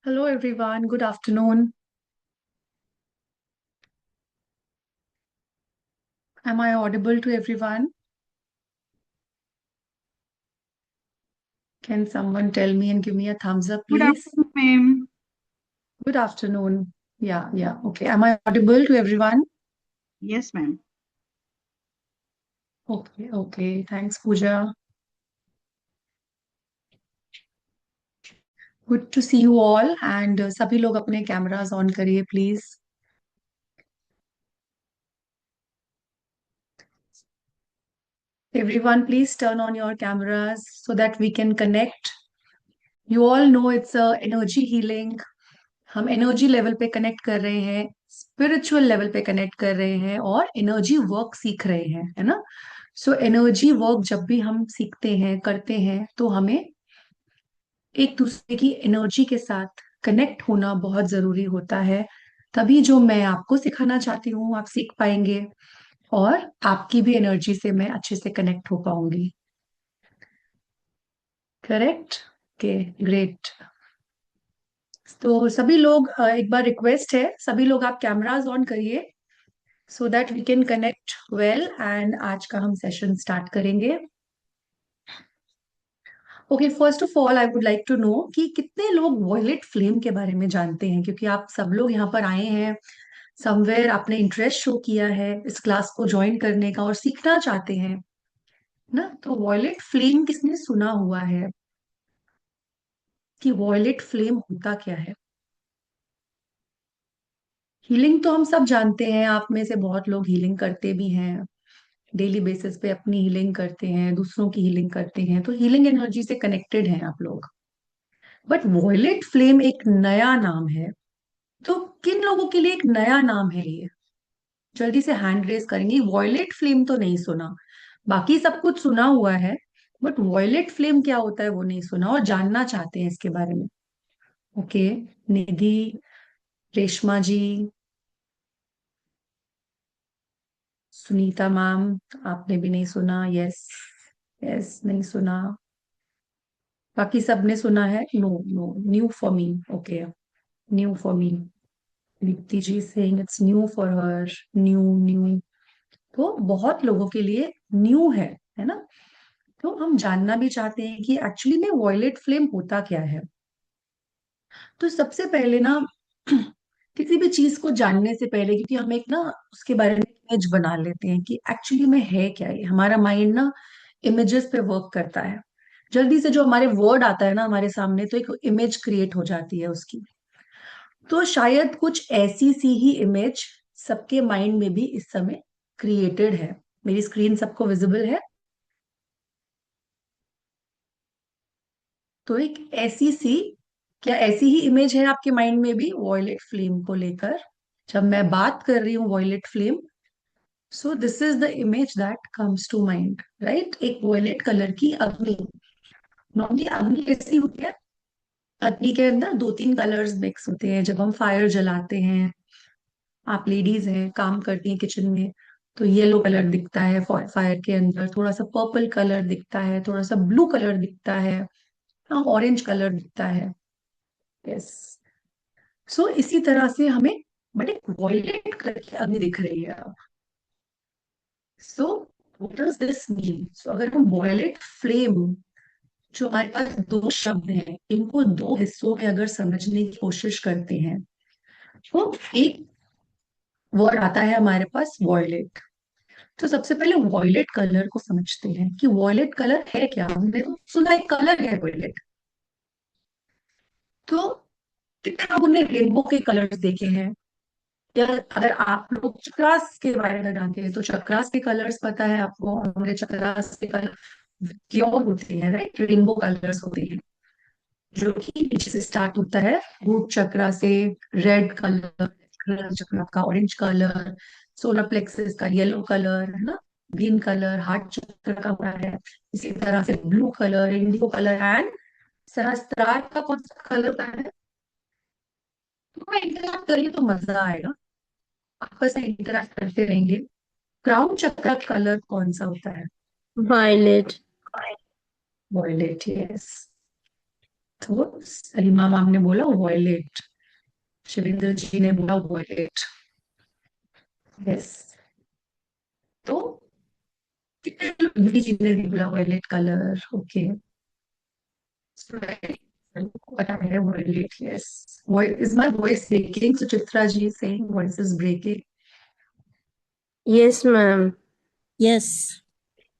Hello everyone, good afternoon. Am I audible to everyone? Can someone tell me and give me a thumbs up, Good please? afternoon, ma'am. Good afternoon. Yeah, okay. Am I audible to everyone? Yes, ma'am. Okay. Thanks, Pooja. Good to see you all. And सभी लोग अपने cameras on करिए, please. Everyone, please turn on your cameras so that we can connect. You all know it's a energy healing. हम energy level पे connect कर रहे हैं, spiritual level पे कनेक्ट कर रहे हैं और एनर्जी वर्क सीख रहे हैं, है ना? सो एनर्जी वर्क जब भी हम सीखते हैं, करते हैं, तो हमें एक दूसरे की एनर्जी के साथ कनेक्ट होना बहुत जरूरी होता है। तभी जो मैं आपको सिखाना चाहती हूँ आप सीख पाएंगे और आपकी भी एनर्जी से मैं अच्छे से कनेक्ट हो पाऊंगी। करेक्ट? Okay, great. तो सभी लोग एक बार रिक्वेस्ट है, सभी लोग आप कैमरास ऑन करिए so that we can connect well and आज का हम सेशन स्टार्ट करेंगे। Okay, first of all I would like to know कि कितने लोग वॉयलेट फ्लेम के बारे में जानते हैं, क्योंकि आप सब लोग यहाँ पर आए हैं, समवेयर आपने इंटरेस्ट शो किया है इस क्लास को ज्वाइन करने का और सीखना चाहते हैं ना। तो वॉयलेट फ्लेम किसने सुना हुआ है कि वॉयलेट फ्लेम होता क्या है? हीलिंग तो हम सब जानते हैं, आप में से बहुत लोग हीलिंग करते भी हैं, डेली बेसिस पे अपनी हीलिंग करते हैं, दूसरों की हीलिंग करते हैं, तो हीलिंग एनर्जी से कनेक्टेड हैं आप लोग। बट वॉयलेट फ्लेम एक नया नाम है। तो किन लोगों के लिए एक नया नाम है ये? जल्दी से हैंड रेज करेंगे। वॉयलेट फ्लेम तो नहीं सुना, बाकी सब कुछ सुना हुआ है, बट वॉयलेट फ्लेम क्या होता है वो नहीं सुना और जानना चाहते हैं इसके बारे में। ओके, निधि, रेशमा जी, सुनीता मैम, आपने भी नहीं सुना? यस, यस, नहीं सुना। बाकी सबने सुना है? No, no, new for me. Okay, new for me. Deepti ji saying it's new for her. New, new. तो बहुत लोगों के लिए न्यू है ना? तो हम जानना भी चाहते हैं कि एक्चुअली में वॉयलेट फ्लेम होता क्या है। तो सबसे पहले ना किसी भी चीज को जानने से पहले, क्योंकि हम एक ना उसके बारे में इमेज बना लेते हैं कि एक्चुअली में है क्या ये, हमारा माइंड ना इमेजेस पे वर्क करता है। जल्दी से जो हमारे वर्ड आता है ना हमारे सामने, तो एक इमेज क्रिएट हो जाती है उसकी। तो शायद कुछ ऐसी सी ही इमेज सबके माइंड में भी इस समय क्रिएटेड है। मेरी स्क्रीन सबको विजिबल है? तो एक ऐसी सी, क्या ऐसी ही इमेज है आपके माइंड में भी वॉयलेट फ्लेम को लेकर? जब मैं बात कर रही हूँ violet flame, so this is the image that comes to mind, right? एक वॉयलेट कलर की अग्नि। नॉर्मली अग्नि कैसी होती है? अग्नि के अंदर दो तीन कलर्स मिक्स होते हैं। जब हम फायर जलाते हैं, आप लेडीज हैं, काम करती हैं किचन में, तो येलो कलर दिखता है फायर के अंदर, थोड़ा सा पर्पल कलर दिखता है, थोड़ा सा ब्लू कलर दिखता है, हाँ, ऑरेंज कलर दिखता है। यस। सो इसी तरह से हमें बड़े वॉयलेट कलर की अग्नि दिख रही है अब। So what does this mean? So अगर हम वॉयलेट फ्लेम, जो हमारे पास दो शब्द हैं, इनको दो हिस्सों में अगर समझने की कोशिश करते हैं, तो एक वर्ड आता है हमारे पास वॉयलेट। तो सबसे पहले वॉयलेट कलर को समझते हैं कि वॉयलेट कलर है क्या। हमने तो सुना एक कलर है वॉयलेट। तो कितने लोगों ने रेनबो के कलर्स देखे हैं? या अगर आप लोग चक्रास के बारे में जानते हैं, तो चक्रास के कलर्स पता है आपको? हमारे चक्रास के कलर प्योर होते हैं, राइट? रेनबो कलर्स होते हैं, जो कि नीचे से स्टार्ट होता है। रूट चक्रा से रेड कलर, चक्र का ऑरेंज कलर, सोलर प्लेक्सस का येलो कलर, है ना, ग्रीन कलर हार्ट चक्र का होता है। इसी तरह से blue colour, indigo colour and Sahasrara का कौन सा कलर होता है? तो इंटरेक्ट करिए तो मजा आएगा, आपस में इंटरेक्ट करते रहेंगे। क्राउन चक्र का कलर कौन सा होता है? वायलेट। Violet, yes. तो सलीमा मैम ने बोला वॉयलेट, शिविंदर जी ने बोला वॉयलेट, यस। तो जी ने भी बोला violet colour, okay. What I have violet, yes. Is my voice breaking? Suchitra ji is saying voice is breaking. Yes, ma'am. Yes,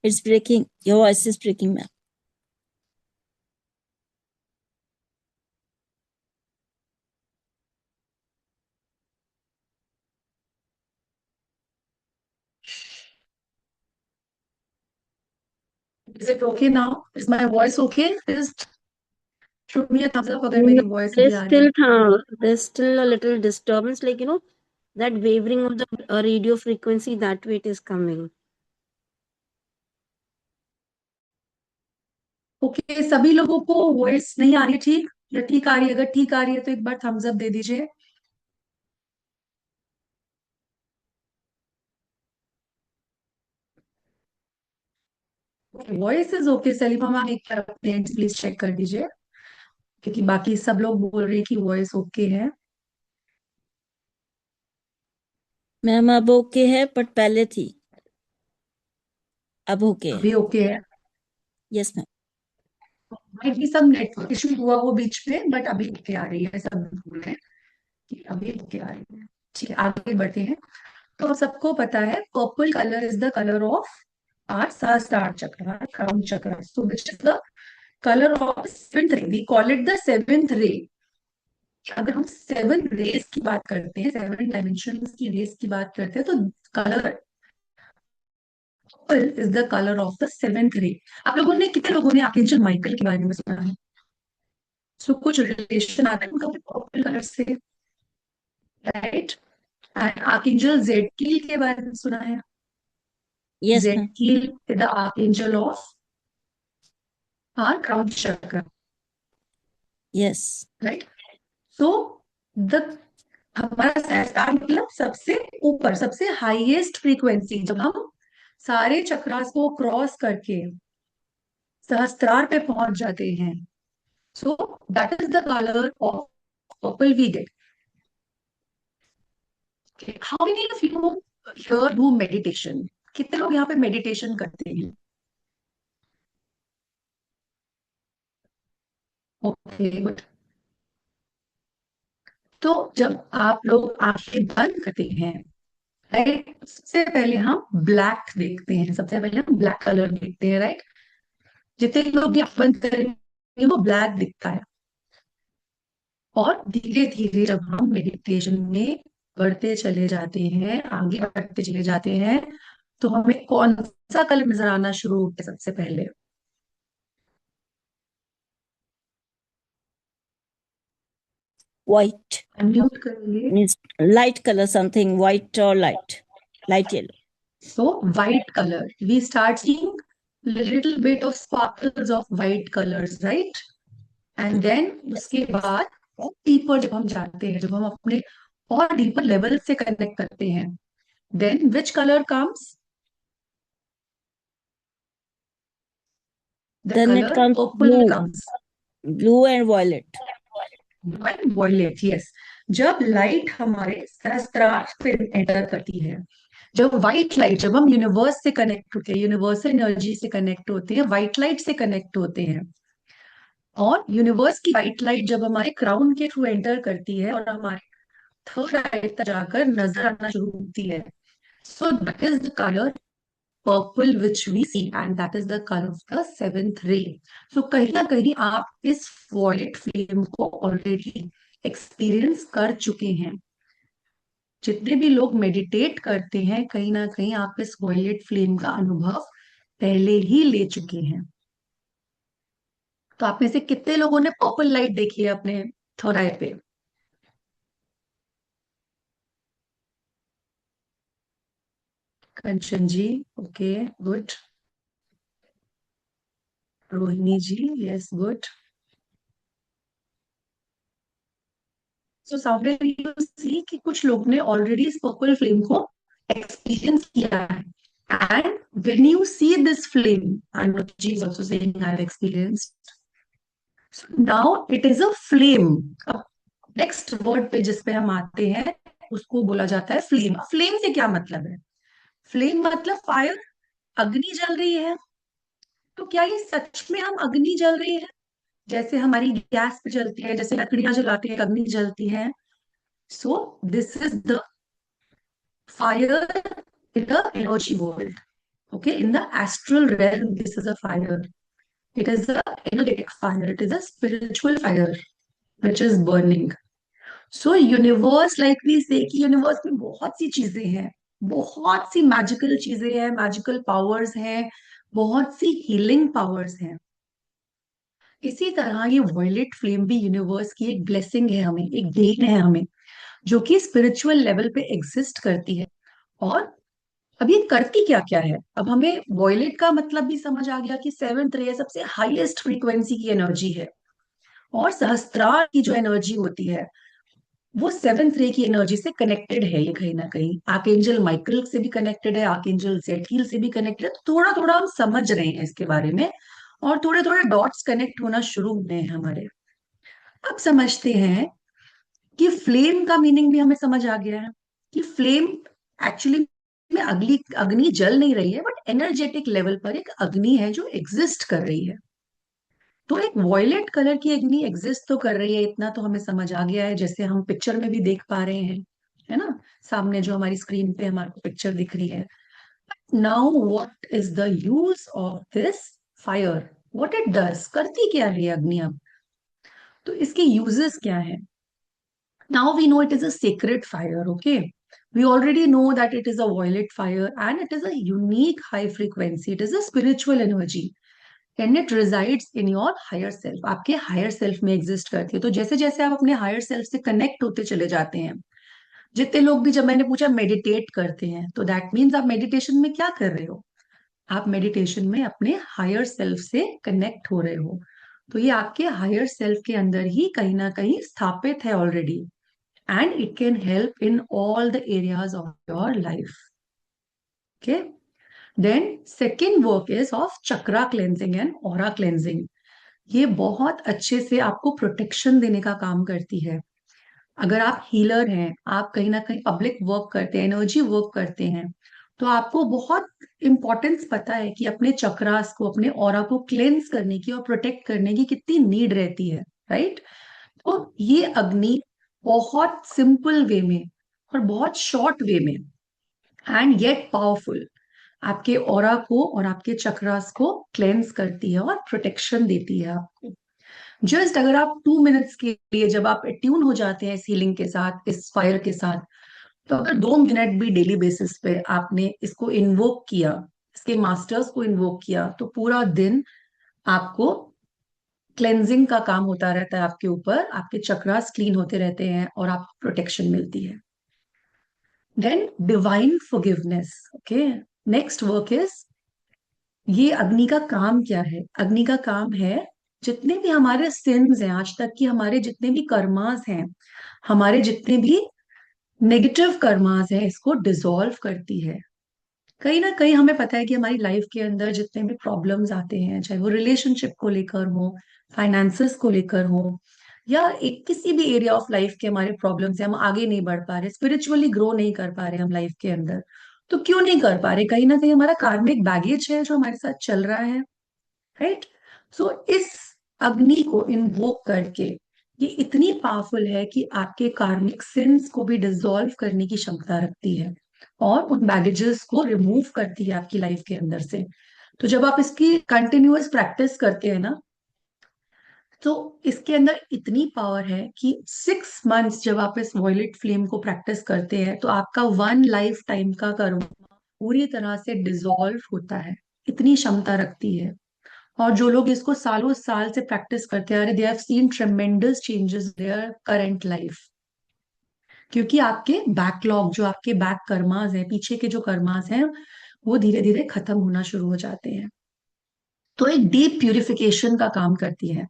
it's breaking. Your voice is breaking, ma'am. Is it okay now? Is my voice okay? Just shoot me a thumbs up अगर No, मेरी voice भी आ रही है. there's still a little disturbance, like, that wavering of the radio frequency, that way it is coming. Okay, सभी लोगों को voice नहीं आ रही है ठीक या ठीक आ रही है? अगर ठीक आ रही है तो एक बार thumbs up दे दीजिए. Voice is okay Salima ma'am, एक बार अपने प्लीज चेक कर दीजिए, क्योंकि बाकी सब लोग बोल रहे हैं कि वॉइस ओके है. मैम अब ओके है, बट पहले थी, अब ओके है. अभी ओके है. Yes ma'am. माइट भी सब नेटवर्क इशू हुआ वो बीच में, बट अभी ओके आ रही है, सब बोल रहे हैं कि अभी ओके आ रही है. ठीक है, आगे बढ़ते हैं. तो हम सबको पता है purple colour is the colour of our Sahasrara chakra, crown chakra. So which is the colour of seventh ray, we call it the seventh ray. अगर हम सेवन रेस की बात करते हैं, सेवन डायमेंशन की रेस की बात करते हैं, तो colour is the colour of the seventh रे. आप लोगों ने, कितने लोगों ने आर्कएंजल माइकल के बारे में सुना है? सो कुछ रिलेशन आता है उनका पर्पल कलर से, राइट. आर्कएंजल जेडकील के बारे में सुना है? Yes ma'am. Zadkiel the archangel of our crown chakra, yes. Right. So the हमारा सहस्त्रार मतलब सबसे ऊपर, सबसे हाईएस्ट फ्रीक्वेंसी. जब हम सारे चक्रास को क्रॉस करके सहस्त्रार पे पहुंच जाते हैं, so that is the colour of purple we get. How many of you here do meditation? कितने लोग यहाँ पे मेडिटेशन करते हैं? Okay, good. तो जब आप लोग आंखें बंद करते हैं, राइट, सबसे पहले हम ब्लैक देखते हैं, सबसे पहले हम ब्लैक कलर देखते हैं, राइट. जितने लोग ये बंद करेंगे वो ब्लैक दिखता है. और धीरे धीरे जब हम मेडिटेशन में बढ़ते चले जाते हैं, आगे बढ़ते चले जाते हैं, तो हमें कौन सा कलर नजर आना शुरू होता है सबसे पहले? White अनम्यूट करेंगे. means light color, something white or light yellow. So white color, we start seeing little bit of sparkles of white colors, right? And then उसके बाद डीपर जब हम जाते हैं, जब हम अपने और डीपर लेवल से कनेक्ट करते हैं, then which color comes? The Then it color comes purple comes. blue and violet. Violet, yes. जब लाइट हमारे सहस्त्रार पे एंटर करती है, जब व्हाइट लाइट, जब हम यूनिवर्स से कनेक्ट होते हैं, यूनिवर्सल एनर्जी से कनेक्ट होते हैं, व्हाइट लाइट से कनेक्ट होते हैं, और यूनिवर्स की व्हाइट लाइट जब हमारे क्राउन के थ्रू एंटर करती है और हमारे थर्ड आई तक जाकर नजर आना शुरू होती है, सो that is the colour purple which we see, and that is the color of the seventh ray. So कहीं ना कहीं आप इस violet flame को already experience कर चुके हैं. जितने भी लोग मेडिटेट करते हैं, कहीं ना कहीं आप इस violet flame का अनुभव पहले ही ले चुके हैं. तो आप में से कितने लोगों ने पर्पल लाइट देखी है अपने थर्ड आई पे? Kanchan ji, okay, good. Rohini ji, yes, good. So sound you see कि कुछ लोग ने ऑलरेडी इस पर्पल फ्लेम को एक्सपीरियंस किया है, And when you see this flame, and Ji is also saying I've experienced. So now it is a flame. अब next word पे जिस पे हम आते हैं उसको बोला जाता है फ्लेम. फ्लेम से क्या मतलब है? फ्लेम मतलब फायर, अग्नि जल रही है. तो क्या ये सच में हम अग्नि जल रही है? जैसे हमारी गैस पे जलती है, जैसे लकड़ियां जलाते हैं, अग्नि जलती है. सो this is the fire in the energy world. Okay, in the astral realm, this is a fire. It is a energetic fire. It is a spiritual fire which is burning. So universe, like we say कि universe में बहुत सी चीजें हैं, बहुत सी magical चीजें हैं, magical powers हैं, बहुत सी हीलिंग पावर्स हैं. इसी तरह ये वॉयलेट फ्लेम भी यूनिवर्स की एक ब्लेसिंग है, हमें एक देन है हमें, जो कि स्पिरिचुअल लेवल पे एग्जिस्ट करती है. और अब ये करती क्या क्या है? अब हमें वॉयलेट का मतलब भी समझ आ गया कि सेवेंथ रे सबसे हाईएस्ट फ्रीक्वेंसी की एनर्जी है. और सहस्त्रार की जो एनर्जी होती है वो सेवेंथ रे की एनर्जी से कनेक्टेड है. ये कहीं ना कहीं आर्कएंजल माइकल से भी कनेक्टेड है, आर्कएंजल जेठील से भी कनेक्टेड है. तो थोड़ा थोड़ा हम समझ रहे हैं इसके बारे में, और थोड़े थोड़े डॉट्स कनेक्ट होना शुरू हुए हैं हमारे. अब समझते हैं कि फ्लेम का मीनिंग भी हमें समझ आ गया है कि फ्लेम एक्चुअली में अगली अग्नि जल नहीं रही है, बट एनर्जेटिक लेवल पर एक अग्नि है जो एग्जिस्ट कर रही है. तो एक वॉयलेट कलर की अग्नि एग्जिस्ट तो कर रही है, इतना तो हमें समझ आ गया है, जैसे हम पिक्चर में भी देख पा रहे हैं, है ना, सामने जो हमारी स्क्रीन पे हमारे पिक्चर दिख रही है. Now what is the use of this fire? What it does, करती क्या है ये अग्नि? अब तो इसके यूजेस क्या है? Now we know it is a sacred fire, okay? We already know that it is a violet fire and it is a unique high frequency. It is a spiritual energy and it resides in your higher self. आपके higher self में exist करती है. तो जैसे जैसे आप अपने higher self से connect होते चले जाते हैं, जितने लोग भी, जब मैंने पूछा मेडिटेट करते हैं, तो दैट मीन्स आप मेडिटेशन में क्या कर रहे हो? आप मेडिटेशन में अपने हायर सेल्फ से कनेक्ट हो रहे हो. तो ये आपके हायर सेल्फ के अंदर ही कहीं ना कहीं स्थापित है already. And it can help in all the areas of your life. Okay. Then second work is of chakra cleansing and aura cleansing. ये बहुत अच्छे से आपको प्रोटेक्शन देने का काम करती है. अगर आप हीलर हैं, आप कहीं ना कहीं पब्लिक वर्क करते हैं, एनर्जी वर्क करते हैं, तो आपको बहुत इंपॉर्टेंस पता है कि अपने चक्रास को, अपने ऑरा को क्लेंस करने की और प्रोटेक्ट करने की कितनी नीड रहती है, राइट? तो ये अग्नि बहुत सिंपल वे में और बहुत शॉर्ट वे में एंड येट पावरफुल आपके ऑरा को और आपके चक्रास को क्लेंस करती है और प्रोटेक्शन देती है आपको. जस्ट अगर आप 2 मिनट्स के लिए जब आप ट्यून हो जाते हैं इस हीलिंग के साथ, इस फायर के साथ, तो अगर 2 मिनट भी डेली बेसिस पे आपने इसको इन्वोक किया, इसके मास्टर्स को इन्वोक किया, तो पूरा दिन आपको क्लेंजिंग का काम होता रहता है आपके ऊपर, आपके चक्रास क्लीन होते रहते हैं और आपको प्रोटेक्शन मिलती है. Then divine forgiveness. Okay, next work is, ये अग्नि का काम क्या है? अग्नि का काम है जितने भी हमारे सिंस हैं आज तक की, हमारे जितने भी कर्मास हैं, हमारे जितने भी नेगेटिव कर्मास हैं, इसको डिसॉल्व करती है. कहीं ना कहीं हमें पता है कि हमारी लाइफ के अंदर जितने भी प्रॉब्लम्स आते हैं, चाहे वो रिलेशनशिप को लेकर हो, फाइनेंसेस को लेकर हो, या एक किसी भी एरिया ऑफ लाइफ के हमारे प्रॉब्लम्स हैं, हम आगे नहीं बढ़ पा रहे, स्पिरिचुअली ग्रो नहीं कर पा रहे हम लाइफ के अंदर. तो क्यों नहीं कर पा रहे? कहीं ना कहीं हमारा कार्मिक बैगेज है जो हमारे साथ चल रहा है, राइट? सो इस अग्नि को इन्वोक करके, ये इतनी पावरफुल है कि आपके कार्मिक सिंस को भी डिसॉल्व करने की क्षमता रखती है और उन बैगेजेस को रिमूव करती है आपकी लाइफ के अंदर से. तो जब आप इसकी कंटिन्यूअस प्रैक्टिस करते हैं ना, तो इसके अंदर इतनी पावर है कि 6 मंथ्स जब आप इस वॉयलेट फ्लेम को प्रैक्टिस करते हैं, तो आपका 1 लाइफ टाइम का कर्म पूरी तरह से डिसॉल्व होता है. इतनी क्षमता रखती है. और जो लोग इसको सालों साल से प्रैक्टिस करते आ रहे, they have seen ट्रेमेंडस changes their current life. क्योंकि आपके बैकलॉग, जो आपके बैक कर्मास हैं, पीछे के जो कर्मास हैं, वो धीरे धीरे खत्म होना शुरू हो जाते हैं. तो एक डीप प्यूरिफिकेशन का काम करती है,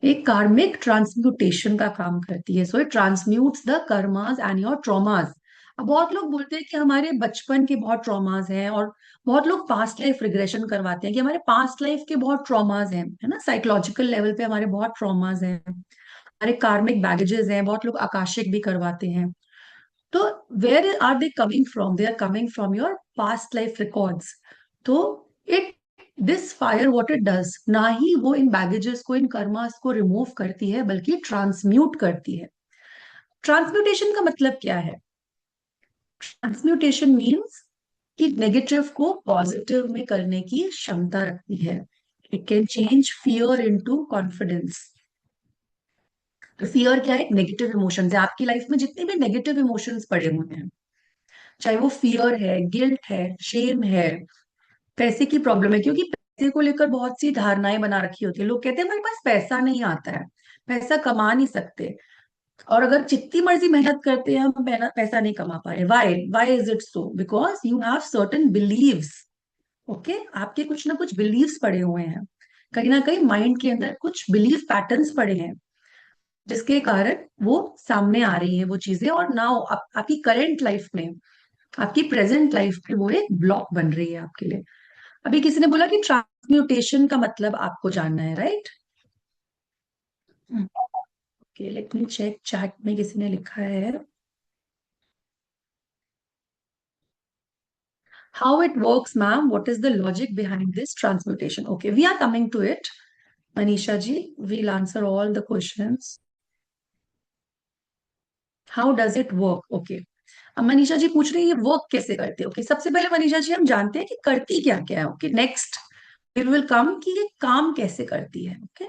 एक कार्मिक ट्रांसम्यूटेशन का काम करती है. So it transmutes the karmas and your traumas. अब बहुत लोग बोलते हैं कि हमारे बचपन के बहुत ट्रॉमास हैं, और बहुत लोग पास्ट लाइफ रिग्रेशन करवाते हैं कि हमारे पास्ट लाइफ के बहुत ट्रॉमास हैं, है ना, साइकोलॉजिकल लेवल पे हमारे बहुत ट्रॉमास हैं, हमारे कार्मिक बैगेजेस हैं, बहुत लोग आकाशिक भी करवाते हैं। तो where are they coming from? They are coming from your past life records. तो it this fire what it does, ना ही वो इन बैगेजेस को, इन कर्मास को रिमूव करती है, बल्कि ट्रांसम्यूट करती है। ट्रांसम्यूटेशन का मतलब क्या है? ट्रांसम्यूटेशन मीन्स कि नेगेटिव को पॉजिटिव में करने की क्षमता रखती है। It can change fear into confidence. तो फियर क्या है? नेगेटिव इमोशंस है। आपकी लाइफ में जितने भी नेगेटिव इमोशंस पड़े हुए हैं, चाहे वो फियर है, गिल्ट है, शेम है, पैसे की प्रॉब्लम है, क्योंकि पैसे को लेकर बहुत सी धारणाएं बना रखी होती है। लोग कहते हैं हमारे पास पैसा नहीं आता है, पैसा कमा नहीं सकते, और अगर जितनी मर्जी मेहनत करते हैं हम पैसा नहीं कमा पा रहे। Why why is it so? Because you have certain believes. Okay, आपके कुछ ना कुछ बिलीव्स पड़े हुए हैं, कहीं ना कहीं माइंड के अंदर कुछ बिलीफ पैटर्न्स पड़े हैं, जिसके कारण वो सामने आ रही है वो चीजें, और नाउ आपकी करंट लाइफ में, आपकी प्रेजेंट लाइफ में वो एक ब्लॉक बन रही है आपके लिए। अभी किसी ने बोला कि ट्रांसम्यूटेशन का मतलब आपको जानना है, right? Okay, let me check chat में किसी ने लिखा है how it works, ma'am. What is the logic behind this transmutation? Okay, we are coming to it. Manisha ji, we'll answer all the questions. How does it work? Okay. अब मनीषा जी पूछ रही है ये वर्क कैसे करते हैं। ओके, सबसे पहले मनीषा जी हम जानते हैं कि करती क्या क्या है। Okay, next it will come कि ये काम कैसे करती है। ओके,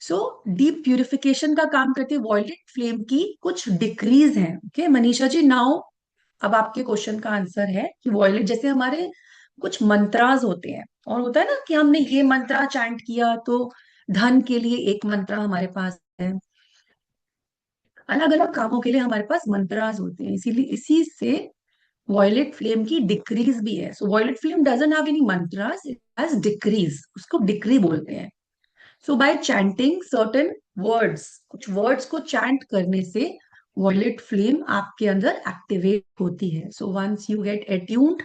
सो डीप प्यूरिफिकेशन का काम करती है। वॉयलेट फ्लेम की कुछ डिक्रीज हैं। ओके मनीषा जी, नाउ अब आपके क्वेश्चन का आंसर है कि वॉयलेट जैसे हमारे कुछ मंत्रास होते हैं, और होता है ना कि हमने ये मंत्रा चैंट किया तो धन के लिए एक मंत्रा हमारे पास है। अलग अलग कामों के लिए हमारे पास मंत्रास होते हैं, इसीलिए इसी से वॉयलेट फ्लेम की डिक्रीज भी है। So violet flame doesn't have any mantras, it has decrees, उसको डिक्री बोलते हैं। So by chanting certain words, कुछ वर्ड्स को चैंट करने से वॉयलेट फ्लेम आपके अंदर एक्टिवेट होती है। So once you get attuned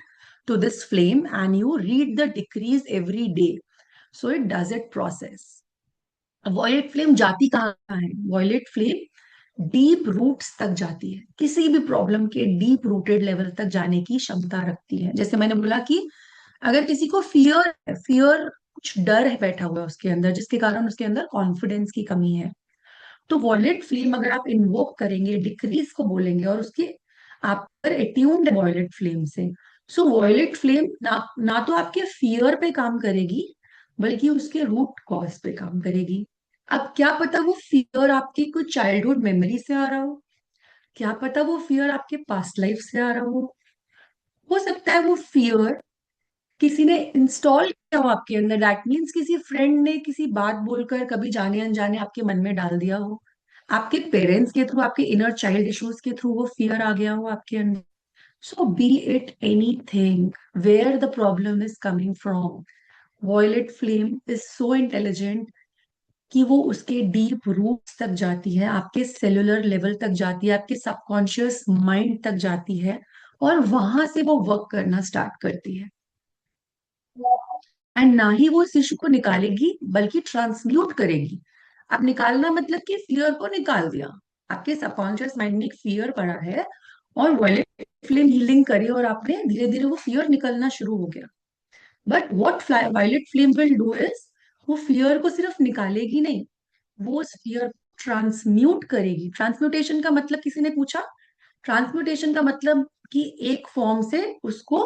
to this flame and you read the decrees every day, so it does it process. Violet flame जाती कहाँ है? वॉयलेट फ्लेम डीप रूट्स तक जाती है, किसी भी प्रॉब्लम के डीप रूटेड लेवल तक जाने की क्षमता रखती है। जैसे मैंने बोला कि अगर किसी को फियर है, फियर कुछ डर है बैठा हुआ है उसके अंदर, जिसके कारण उसके अंदर कॉन्फिडेंस की कमी है, तो वॉयलेट फ्लेम अगर आप इन्वोक करेंगे, डिक्रीज को बोलेंगे, और उसके आप पर एट्यून्ड है वॉयलेट फ्लेम से, सो वॉयलेट फ्लेम ना तो आपके फियर पे काम करेगी, बल्कि उसके रूट कॉज पे काम करेगी। अब क्या पता वो फियर आपकी कोई चाइल्डहुड मेमोरी से आ रहा हो, क्या पता वो फियर आपके पास्ट लाइफ से आ रहा हो सकता है वो फियर किसी ने इंस्टॉल किया हो आपके अंदर। दैट मीन्स किसी फ्रेंड ने किसी बात बोलकर कभी जाने अनजाने आपके मन में डाल दिया हो, आपके पेरेंट्स के थ्रू, आपके इनर चाइल्ड इश्यूज के थ्रू वो फियर आ गया हो आपके अंदर। So be it anything where the problem is coming from, violet flame is so intelligent कि वो उसके डीप रूट्स तक जाती है, आपके सेलुलर लेवल तक जाती है, आपके सबकॉन्शियस माइंड तक जाती है, और वहां से वो वर्क करना स्टार्ट करती है। एंड ना ही वो इस इश्यू को निकालेगी, बल्कि ट्रांसम्यूट करेगी। अब निकालना मतलब कि फियर को निकाल दिया, आपके सबकॉन्शियस माइंड में एक फियर पड़ा है, और वॉयलेट फ्लेम हीलिंग करी, और आपने धीरे धीरे वो फियर निकलना शुरू हो गया। But what violet flame will do is, वो फियर को सिर्फ निकालेगी नहीं, वो उस फियर ट्रांसम्यूट करेगी। ट्रांसम्यूटेशन का मतलब किसी ने पूछा, ट्रांसम्यूटेशन का मतलब कि एक फॉर्म से उसको,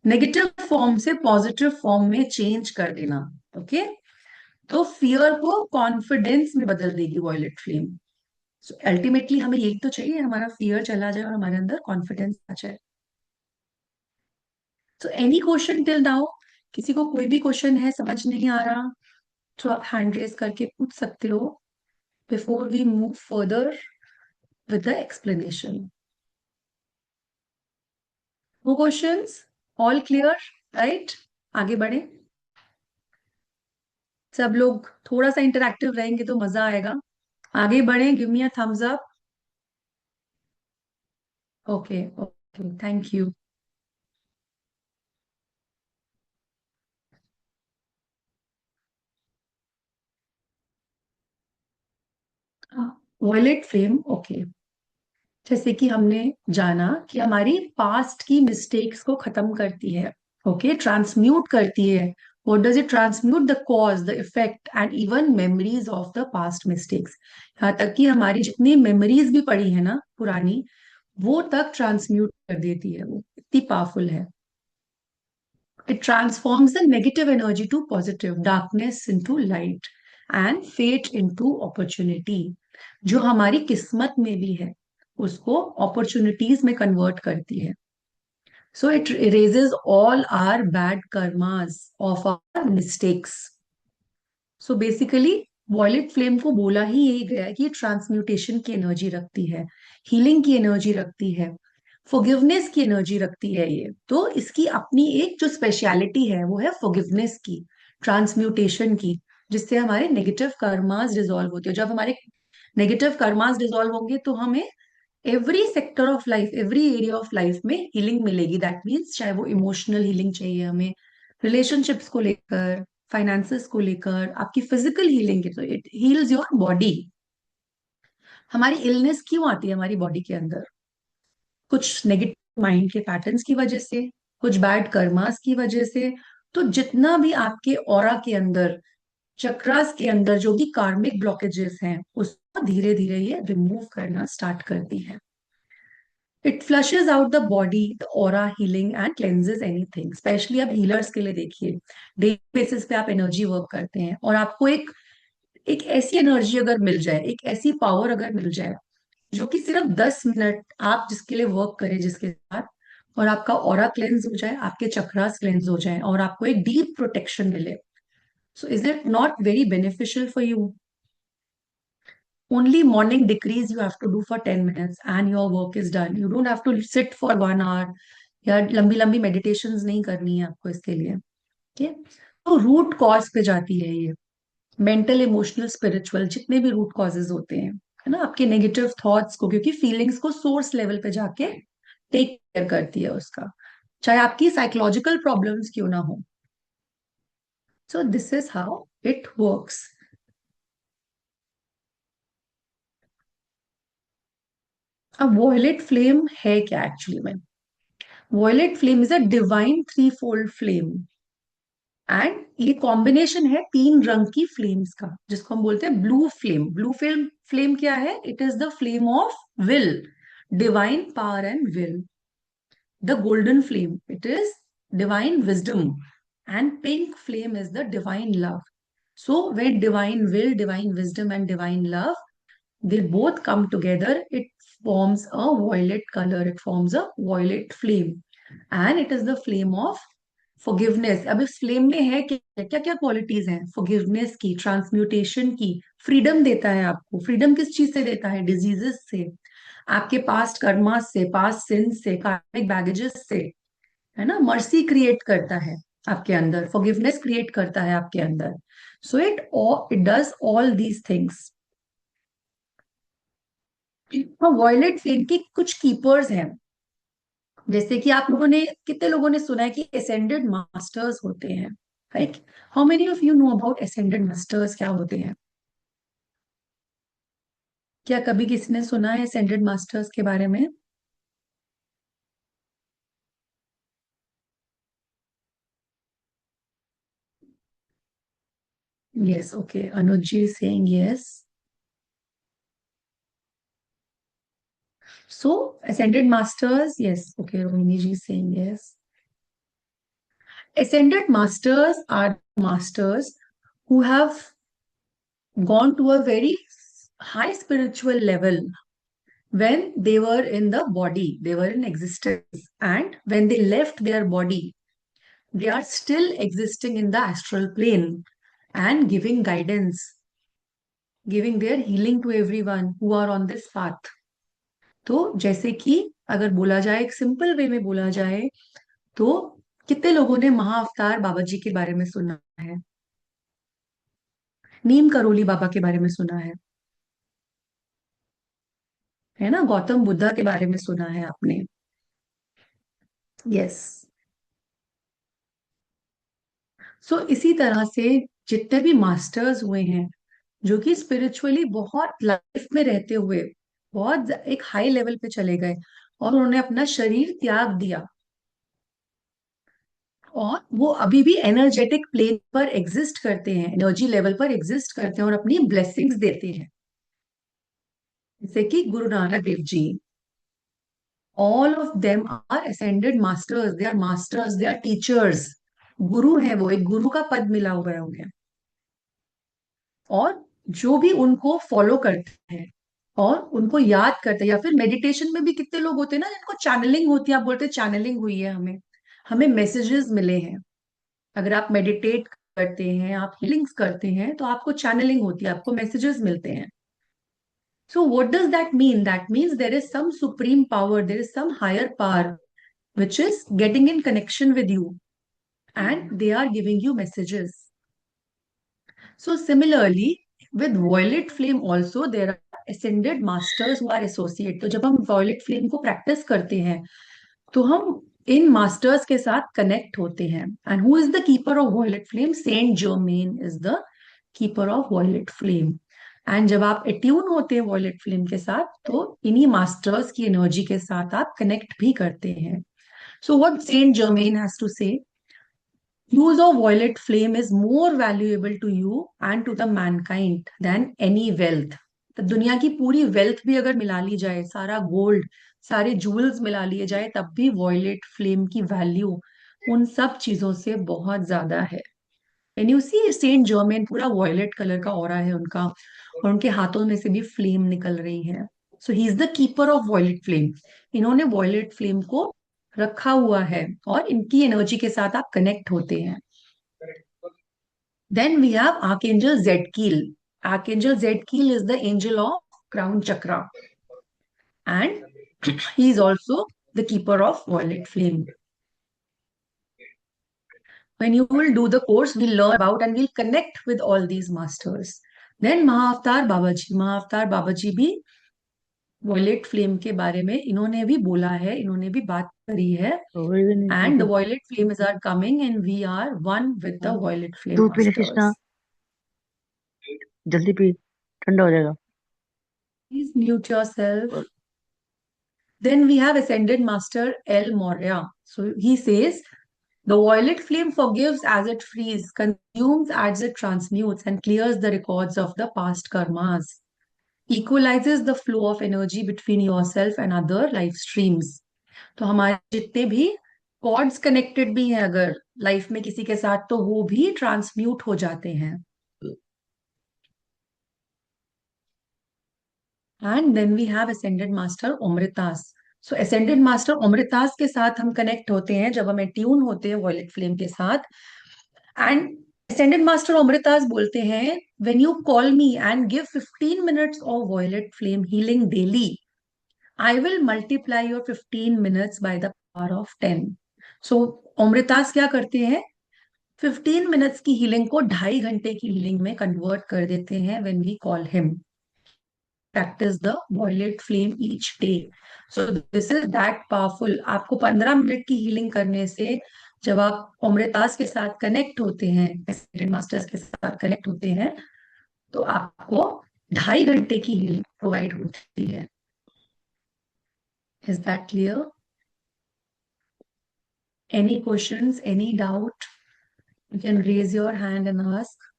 नेगेटिव फॉर्म से पॉजिटिव फॉर्म में चेंज कर देना। ओके, तो फियर को कॉन्फिडेंस में बदल देगी वॉयलेट फ्लेम। सो अल्टीमेटली हमें यही तो चाहिए, हमारा फियर चला जाए और हमारे अंदर कॉन्फिडेंस आ जाए। So any question till now? किसी को कोई भी क्वेश्चन है, समझ नहीं आ रहा, तो आप हैंड रेज करके पूछ सकते हो before we move further with the explanation. No questions? All clear? Right? आगे बढ़े। सब लोग थोड़ा सा इंटरैक्टिव रहेंगे तो मजा आएगा। आगे बढ़े, give me a thumbs up. Okay okay, thank you. Violet flame, okay. जैसे कि हमने जाना कि हमारी पास्ट की मिस्टेक्स को खत्म करती है, ओके, ट्रांसम्यूट करती है। What does it transmute? The cause, the effect and even memories of the past mistakes. यहाँ तक कि हमारी जितनी मेमोरीज भी पड़ी है ना पुरानी, वो तक ट्रांसम्यूट कर देती है, वो इतनी पावरफुल है। It transforms the negative energy to positive, darkness into light and fate into opportunity. जो हमारी किस्मत में भी है उसको अपॉर्चुनिटीज में कन्वर्ट करती है। So it erases all our bad karmas of our mistakes. So basically violet flame को बोला ही यही गया है कि ट्रांसम्यूटेशन की एनर्जी रखती है, हीलिंग की एनर्जी रखती है, फॉरगिवनेस की एनर्जी रखती है। ये तो इसकी अपनी एक जो स्पेशलिटी है वो है फॉरगिवनेस की, ट्रांसम्यूटेशन की, जिससे हमारे नेगेटिव कर्मास डिसॉल्व होते हैं। जब हमारे नेगेटिव कर्मास डिसॉल्व होंगे तो हमें every sector of life, every area of life में हीलिंग मिलेगी। दैट मीन्स चाहे वो इमोशनल हीलिंग चाहिए हमें, रिलेशनशिप्स को लेकर, फाइनेंसेस को लेकर, आपकी फिजिकल हीलिंग है तो इट हील्स योर बॉडी। हमारी इलनेस क्यों आती है हमारी बॉडी के अंदर? कुछ नेगेटिव माइंड के पैटर्न्स की वजह से, कुछ बैड कर्मास की वजह से। तो जितना भी आपके ऑरा के अंदर, चक्रास के अंदर जो भी कार्मिक ब्लॉकेजेस हैं, उसको धीरे धीरे ये रिमूव करना स्टार्ट करती है। It flushes out the body, the aura healing and cleanses anything. Specially अब हीलर्स के लिए देखिए, डेली बेसिस पे आप एनर्जी वर्क करते हैं और आपको एक एक ऐसी एनर्जी अगर मिल जाए, एक ऐसी पावर अगर मिल जाए जो कि सिर्फ 10 मिनट आप जिसके लिए वर्क करें, जिसके साथ, और आपका ऑरा क्लेंस हो जाए, आपके चक्रास क्लेंस हो जाए और आपको एक डीप प्रोटेक्शन मिले, so is it not very beneficial for you? Only morning decrease you have to do for 10 minutes and your work is done. You don't have to sit for 1 hour या लंबी लंबी meditations नहीं करनी है आपको इसके लिए। ठीक है, तो रूट कॉज पे जाती है ये, मेंटल, इमोशनल, स्पिरिचुअल, जितने भी रूट कॉजेज होते हैं, है ना, आपके नेगेटिव थॉट्स को, क्योंकि फीलिंग्स को सोर्स लेवल पे जाके टेक केयर करती है उसका, चाहे आपकी साइकोलॉजिकल प्रॉब्लम्स क्यों ना हो। So this is how it works. अब वॉयलेट फ्लेम है क्या एक्चुअली में? Violet flame is a divine three fold flame and ये कॉम्बिनेशन है 3 रंग की फ्लेम्स का, जिसको हम बोलते हैं blue flame. Blue flame, flame क्या है? It is the flame of will, divine power and will. The golden flame, it is divine wisdom, and pink flame is the divine love. So when divine will, divine wisdom and divine love, they both come together, it forms a violet color, it forms a violet flame, and it is the flame of forgiveness। अब इस flame में है क्या क्या क्या qualities हैं? forgiveness की, transmutation की, फ्रीडम देता है आपको। फ्रीडम किस चीज से देता है? डिजीजेस से, आपके पास्ट कर्मा से, पास्ट सिन से, कार्मिक बैगेजेस से, है ना। मर्सी क्रिएट करता है आपके अंदर, फॉरगिवनेस क्रिएट करता है आपके अंदर। So it does all these things. Violet flame की कुछ कीपर्स हैं, जैसे कि आप लोगों ने, कितने लोगों ने सुना है कि असेंडेड मास्टर्स होते हैं, right? How many of you know about ascended masters, क्या होते हैं? क्या कभी किसी ने सुना है असेंडेड मास्टर्स के बारे में? Yes, okay, Anuj ji saying yes. So, ascended masters, yes. Okay, Rohini ji is saying yes. Ascended masters are masters who have gone to a very high spiritual level when they were in the body, they were in existence. And when they left their body, they are still existing in the astral plane and giving guidance, giving their healing to everyone who are on this path. तो जैसे कि अगर बोला जाए, एक simple way में बोला जाए, तो कितने लोगों ने महाअवतार बाबा जी के बारे में सुना है? नीम करोली बाबा के बारे में सुना है? है ना, गौतम बुद्धा के बारे में सुना है आपने? यस। सो इसी तरह से जितने भी मास्टर्स हुए हैं, जो कि स्पिरिचुअली बहुत लाइफ में रहते हुए बहुत एक हाई लेवल पे चले गए और उन्होंने अपना शरीर त्याग दिया, और वो अभी भी एनर्जेटिक प्लेन पर एग्जिस्ट करते हैं, एनर्जी लेवल पर एग्जिस्ट करते हैं और अपनी ब्लेसिंग्स देते हैं, जैसे कि Guru Nanak Dev ji. All of them are ascended masters, they are masters, they are teachers. गुरु है, वो एक गुरु का पद मिला हुआ है उन्हें। और जो भी उनको फॉलो करते हैं और उनको याद करते हैं, या फिर मेडिटेशन में भी कितने लोग होते हैं ना जिनको चैनलिंग होती है, आप बोलते हैं चैनलिंग हुई है, हमें हमें मैसेजेस मिले हैं। अगर आप मेडिटेट करते हैं, आप हीलिंग्स करते हैं, तो आपको चैनलिंग होती है, आपको मैसेजेस मिलते हैं। So what does that mean? That means there is some supreme power, there is some higher power which is getting in connection with you, and they are giving you messages. So similarly, with violet flame also there are ascended masters who are associated. तो जब हम violet flame को practice करते हैं, तो हम in masters के साथ कनेक्ट होते हैं। And who is the keeper of violet flame? Saint Germain is the keeper of violet flame. And जब आप एट्यून होते हैं वॉयलेट फ्लेम के साथ, तो इन्हीं मास्टर्स की एनर्जी के साथ आप कनेक्ट भी करते हैं। So what Saint Germain has to say, use of violet flame is more valuable to you and to the mankind than any wealth. तो दुनिया की पूरी वेल्थ भी अगर मिला ली जाए, सारा गोल्ड, सारे जूल्स मिला लिए जाए, तब भी वॉयलेट फ्लेम की वैल्यू उन सब चीजों से बहुत ज्यादा है। And you see Saint Germain, पूरा वॉयलेट कलर का ऑरा है उनका, और उनके हाथों में से भी फ्लेम निकल रही है। So he is the keeper of violet flame. इन्होंने वॉयलेट फ्लेम को रखा हुआ है और इनकी एनर्जी के साथ आप कनेक्ट होते हैं। Then we have Archangel Zedkiel. Archangel Zedkiel is the angel of crown chakra, and he is also the keeper of violet flame. When you will do the course, we'll learn about and we'll connect with all these masters. Then Mahavatar Babaji. Mahavatar Babaji भी violet flame के बारे में इन्होंने भी बोला है, इन्होंने भी बात करी है। And the violet flames are coming and we are one with the violet flame दूध पीने कृष्णा, मास्टर्स। जल्दी पी, ठंडा हो जाएगा। Please mute yourself. Then we have Ascended Master El Moria. So he says, the violet flame forgives as it frees, consumes as it transmutes, and clears the records of the past karmas. Equalizes the flow of energy between yourself and other life streams. तो हमारे जितने भी chords connected भी हैं अगर life में किसी के साथ, तो वो भी ट्रांसम्यूट हो जाते हैं। And then we have ascended master Amritas. So ascended master Amritas के साथ हम कनेक्ट होते हैं जब हम ट्यून होते हैं वॉयलेट फ्लेम के साथ। एंड असेंडेड मास्टर अमृतास बोलते हैं, when you call me and give 15 minutes of violet flame healing daily, I will multiply your 15 minutes by the power of 10। So अमृतास क्या करते हैं, 15 मिनट्स की हीलिंग को 2.5 घंटे की हीलिंग में कन्वर्ट कर देते हैं when we call him. Practice the violet flame each day. So this is that powerful. आपको 15 मिनट की हीलिंग करने से, जब आप अमृतास के साथ कनेक्ट होते हैं, मास्टर्स के साथ कनेक्ट होते हैं, तो आपको 2.5 घंटे की हीलिंग प्रोवाइड होती है। Is that clear? Any questions, any doubt? You can raise your hand and ask.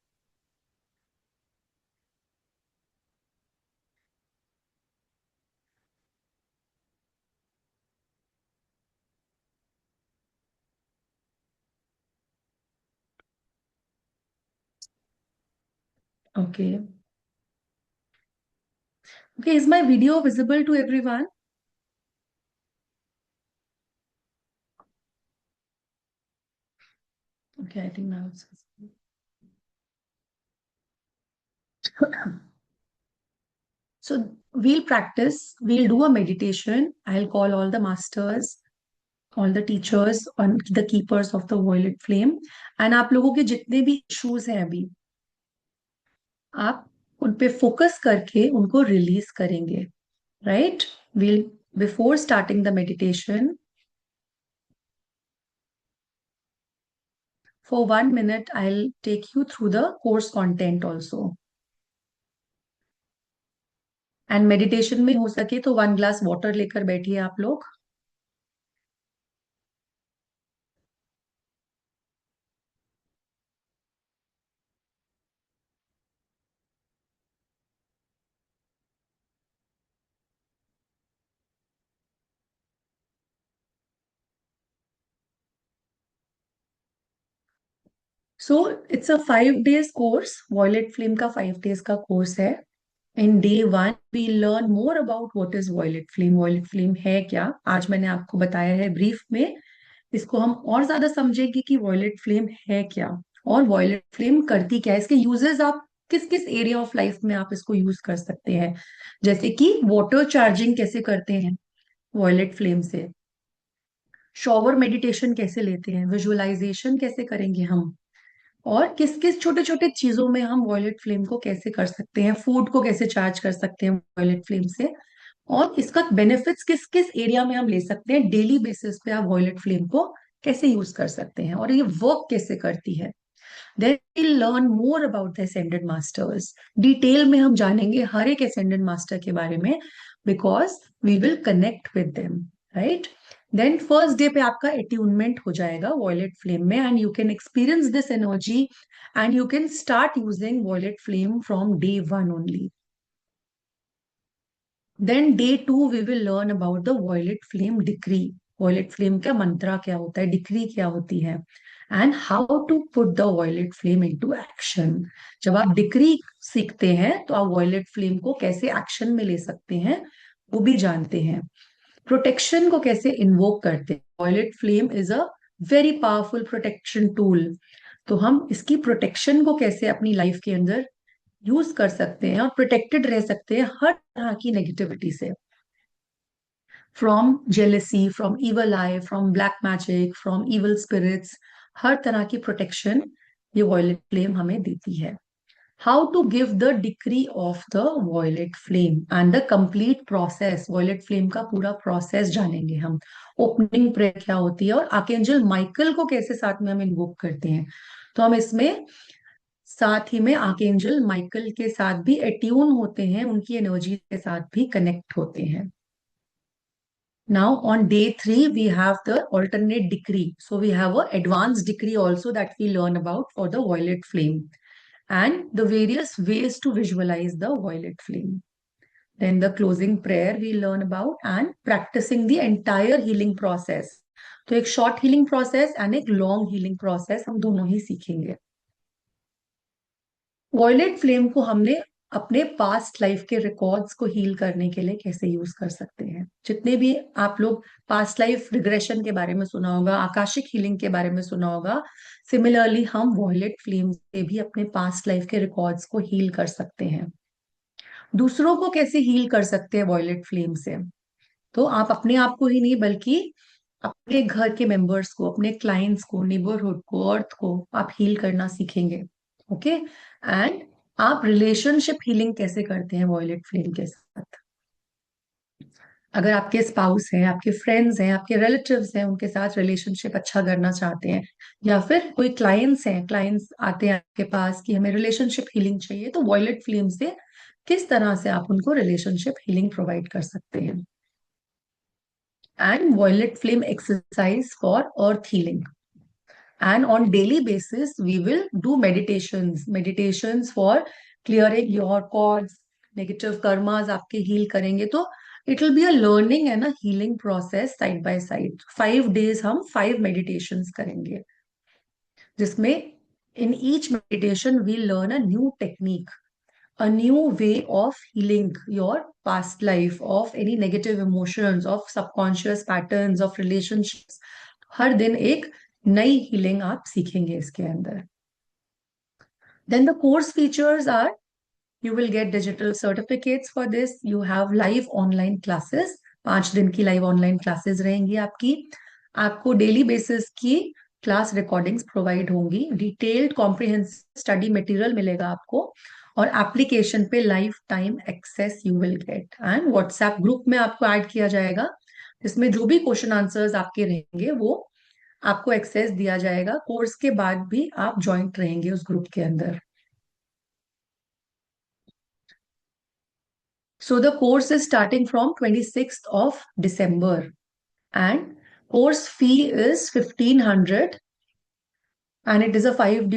Okay. Okay, is my video visible to everyone? Okay, I think now it's visible. So we'll practice, we'll do a meditation. I'll call all the masters, all the teachers, and the keepers of the violet flame. And आप लोगों के जितने भी issues हैं अभी, आप उन पे फोकस करके उनको रिलीज करेंगे। right? We'll, before starting the meditation, for 1 minute, I'll take you through the course content also. And meditation में हो सके तो 1 ग्लास वाटर लेकर बैठिए आप लोग. So it's a 5 days course. Violet flame का 5 days का कोर्स है. In day 1 we learn more about what is violet flame. Violet flame है क्या, आज मैंने आपको बताया है ब्रीफ में. इसको हम और ज्यादा समझेंगे कि वॉयलेट फ्लेम है क्या और वॉयलेट फ्लेम करती क्या है. इसके यूजेस आप किस किस एरिया ऑफ लाइफ में आप इसको यूज कर सकते हैं. जैसे कि वाटर चार्जिंग कैसे करते हैं वॉयलेट फ्लेम से, शॉवर मेडिटेशन कैसे लेते हैं, विजुअलाइजेशन कैसे करेंगे हम, और किस किस छोटे छोटे चीजों में हम वॉयलेट फ्लेम को कैसे कर सकते हैं, फूड को कैसे चार्ज कर सकते हैं वॉयलेट फ्लेम से, और इसका बेनिफिट्स किस किस एरिया में हम ले सकते हैं. डेली बेसिस पे आप वॉयलेट फ्लेम को कैसे यूज कर सकते हैं और ये वर्क कैसे करती है. Then will learn more about the ascended masters. Detail में हम जानेंगे हर एक असेंडेड मास्टर के बारे में, because we will connect with them, right. Then first day पे आपका अट्यूनमेंट हो जाएगा वॉयलेट फ्लेम में, and you can experience this energy and you can start using violet flame from day 1 only. Then day 2 we will learn about the violet flame decree. Violet flame का मंत्रा क्या होता है, decree क्या होती है, and how to put the violet flame into action. जब आप डिक्री सीखते हैं तो आप वॉयलेट फ्लेम को कैसे एक्शन में ले सकते हैं वो भी जानते हैं. प्रोटेक्शन को कैसे इन्वोक करते हैं. Violet flame is a very powerful protection tool. तो हम इसकी प्रोटेक्शन को कैसे अपनी लाइफ के अंदर यूज कर सकते हैं और प्रोटेक्टेड रह सकते हैं हर तरह की नेगेटिविटी से, from jealousy, from evil eye, from black magic, from evil spirits. हर तरह की प्रोटेक्शन ये वॉयलेट फ्लेम हमें देती है. How to give the decree of the violet flame and the complete process. Violet flame का पूरा प्रोसेस जानेंगे हम. ओपनिंग प्रेयर क्या होती है और आर्कएंजल माइकल को कैसे साथ में हम इन्वोक करते हैं. तो हम इसमें साथ ही में आर्कएंजल माइकल के साथ भी एट्यून होते हैं, उनकी एनर्जी के साथ भी कनेक्ट होते हैं. Now on day 3 we have the alternate decree. So we have a advanced decree also that we learn about for the violet flame and the various ways to visualize the violet flame. Then the closing prayer we learn about and practicing the entire healing process. तो एक short healing process and एक long healing process हम दोनों ही सीखेंगे. Violet flame को हमने अपने past life के रिकॉर्ड्स को हील करने के लिए कैसे यूज कर सकते हैं. जितने भी आप लोग पास्ट लाइफ रिग्रेशन के बारे में सुना होगा, आकाशिक हीलिंग के बारे में सुना होगा, सिमिलरली हम वॉयलेट फ्लेम से भी अपने पास्ट लाइफ के रिकॉर्ड्स को हील कर सकते हैं. दूसरों को कैसे हील कर सकते हैं वॉयलेट फ्लेम से, तो आप अपने आप को ही नहीं बल्कि अपने घर के मेंबर्स को, अपने क्लाइंट्स को, नेबरहुड को, अर्थ को आप हील करना सीखेंगे. ओके. एंड आप रिलेशनशिप हीलिंग कैसे करते हैं वॉयलेट फ्लेम के साथ. अगर आपके स्पाउस हैं, आपके फ्रेंड्स हैं, आपके रिलेटिव्स हैं, उनके साथ रिलेशनशिप अच्छा करना चाहते हैं, या फिर कोई क्लाइंट्स हैं, क्लाइंट्स आते हैं आपके पास कि हमें रिलेशनशिप हीलिंग चाहिए, तो वॉयलेट फ्लेम से किस तरह से आप उनको रिलेशनशिप हीलिंग प्रोवाइड कर सकते हैं. And violet flame exercise for earth healing. And on daily basis we will do meditations for clearing your cords, negative karmas आपके heal करेंगे. तो it will be a learning and a healing process side by side. 5 days हम 5 meditations करेंगे, जिसमें in each meditation we learn a new technique, a new way of healing your past life, of any negative emotions, of subconscious patterns, of relationships. हर दिन एक नई healing आप सीखेंगे इसके अंदर. Then the course features are, you will get digital certificates for this. You have live online classes. 5 दिन की live online classes रहेंगी आपकी. आपको डेली बेसिस की क्लास रिकॉर्डिंग्स प्रोवाइड होंगी, डिटेल्ड कॉम्प्रिहेंसिव स्टडी मटेरियल मिलेगा आपको, और एप्लीकेशन पे life time access you will get, and WhatsApp group में आपको ऐड किया जाएगा, जिसमें जो भी क्वेश्चन आंसर्स आपके रहेंगे वो आपको एक्सेस दिया जाएगा। कोर्स के बाद भी आप ज्वाइंट रहेंगे उस ग्रुप के अंदर। So the course is starting from 26th of December, and course fee is 1500, and it is a 5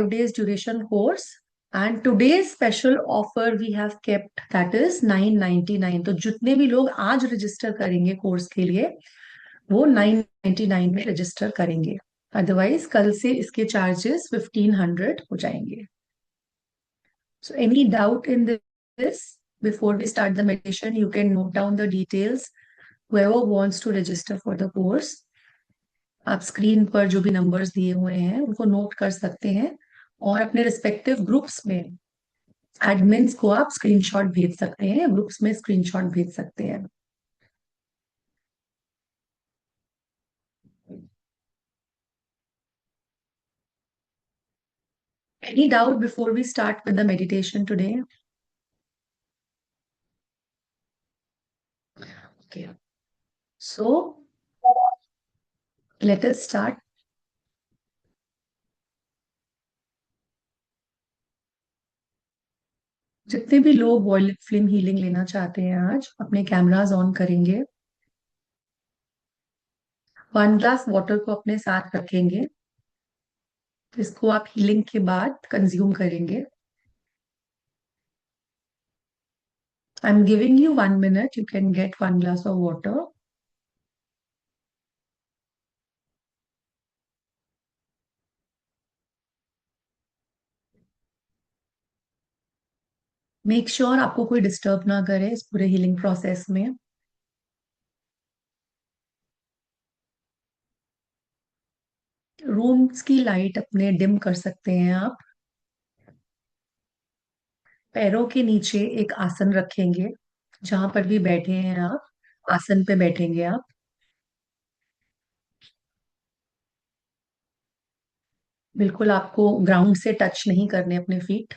days duration course, and today's special offer we have kept, that is 999। तो जितने भी लोग आज register करेंगे course के लिए वो 999 में रजिस्टर करेंगे, अदरवाइज कल से इसके चार्जेस 1500 हो जाएंगे। So any doubt in this? Before we start the meditation, you can note down the details. Whoever wants to register for the course, आप स्क्रीन पर जो भी नंबर्स दिए हुए हैं उनको नोट कर सकते हैं, और अपने रिस्पेक्टिव ग्रुप्स में एडमिन्स को आप स्क्रीनशॉट भेज सकते हैं, ग्रुप्स में स्क्रीनशॉट भेज सकते हैं। Any doubt before we start with the meditation today? Okay. So let us start. जितने भी लोग वॉयलेट फ्लेम हीलिंग लेना चाहते हैं आज अपने कैमरास ऑन करेंगे, 1 ग्लास वाटर को अपने साथ रखेंगे, इसको आप हीलिंग के बाद कंज्यूम करेंगे। I am giving you 1 minute, you can get 1 glass of water. Make sure आपको कोई डिस्टर्ब ना करे इस पूरे हीलिंग प्रोसेस में। रूम्स की लाइट अपने डिम कर सकते हैं आप। पैरों के नीचे एक आसन रखेंगे, जहां पर भी बैठे हैं आप आसन पे बैठेंगे आप। बिल्कुल आपको ग्राउंड से टच नहीं करने अपने feet.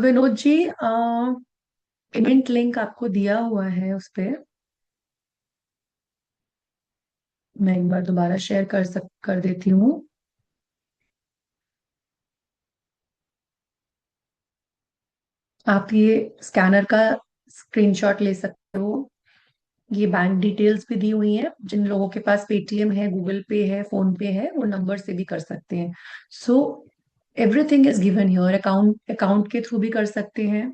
Vinod ji, payment link आपको दिया हुआ है उस पे, मैं एक बार दोबारा शेयर कर देती हूँ। आप ये स्कैनर का स्क्रीनशॉट ले सकते हो। ये बैंक डिटेल्स भी दी हुई हैं, जिन लोगों के पास पेटीएम है, गूगल पे है, फोन पे है, वो नंबर से भी कर सकते हैं। So everything is given here. Account account के थ्रू भी कर सकते हैं।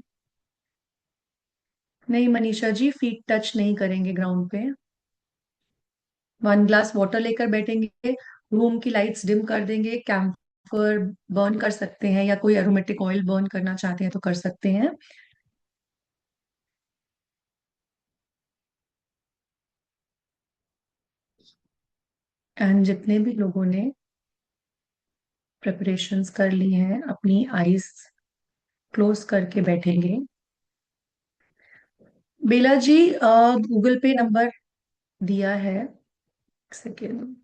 नहीं मनीषा जी, फीट टच नहीं करेंगे ग्राउंड पे। 1 ग्लास वाटर लेकर बैठेंगे, रूम की लाइट्स डिम कर देंगे, कैम्फर बर्न कर सकते हैं, या कोई एरोमेटिक ऑयल बर्न करना चाहते हैं तो कर सकते हैं। एंड जितने भी लोगों ने प्रिपरेशंस कर ली हैं अपनी आईज क्लोज करके बैठेंगे। बेला जी, गूगल पे नंबर दिया है, एक सेकेंड।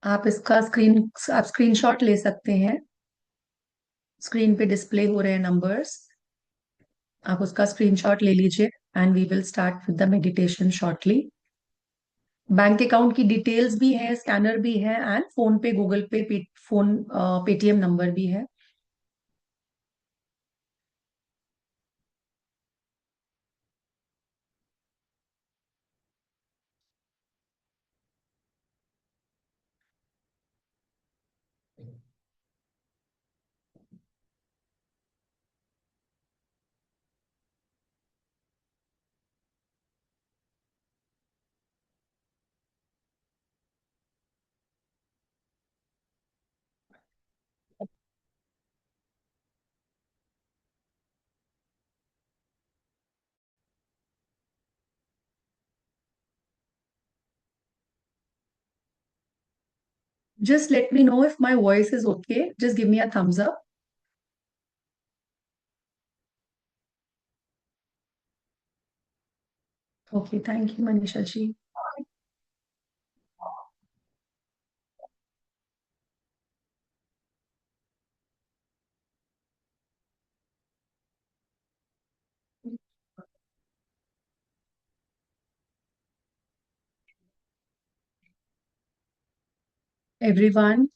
आप स्क्रीनशॉट ले सकते हैं, स्क्रीन पे डिस्प्ले हो रहे हैं नंबर्स, आप उसका स्क्रीनशॉट ले लीजिए, and we will start with the meditation shortly. Bank account की डिटेल्स भी है, स्कैनर भी है, and PhonePe Google Pay phone Paytm number भी है। Just let me know if my voice is okay. Just give me a thumbs up. Okay, thank you, Manisha ji. Everyone,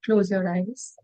close your eyes.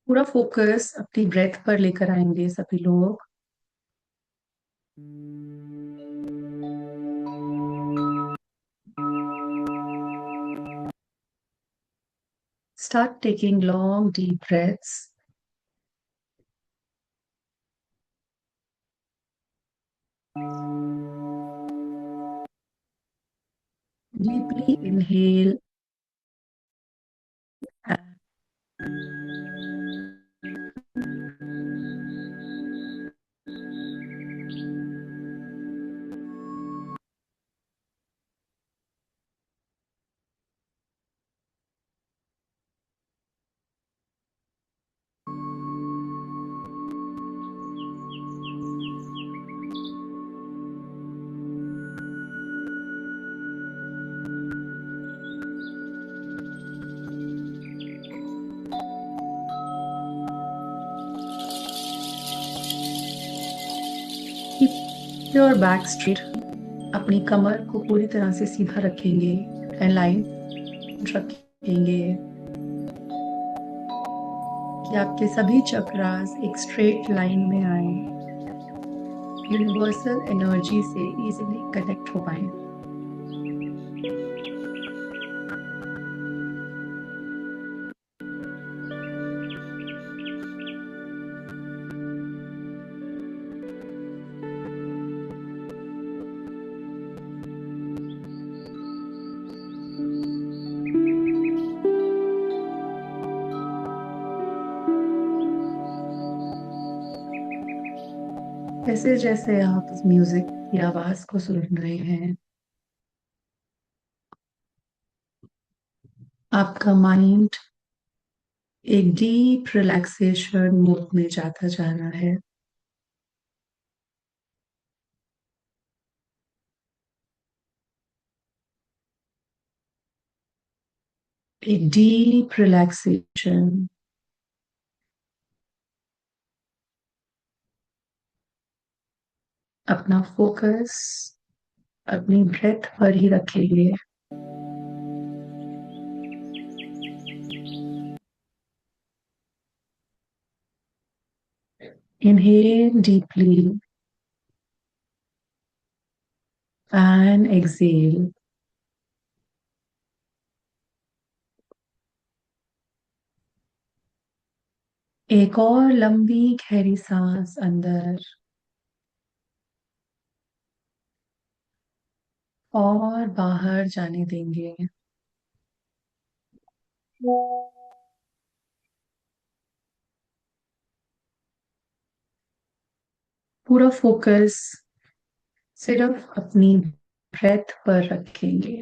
पूरा focus अपनी breath पर लेकर आएंगे सभी लोग. Start taking long, deep breaths. Deeply inhale and keep your back straight. अपनी कमर को पूरी तरह से सीधा रखेंगे, अलाइन रखेंगे कि आपके सभी चक्रास एक स्ट्रेट लाइन में आए, यूनिवर्सल एनर्जी से इजीली कनेक्ट हो पाए. जैसे जैसे आप इस म्यूजिक की आवाज को सुन रहे हैं, आपका माइंड एक डीप रिलैक्सेशन मोड में जाता जा रहा है. एक डीप रिलैक्सेशन. अपना फोकस अपनी ब्रेथ पर ही रखेंगे. Inhale deeply and exhale. एक और लंबी गहरी सांस अंदर और बाहर जाने देंगे. पूरा फोकस सिर्फ अपनी ब्रेथ पर रखेंगे।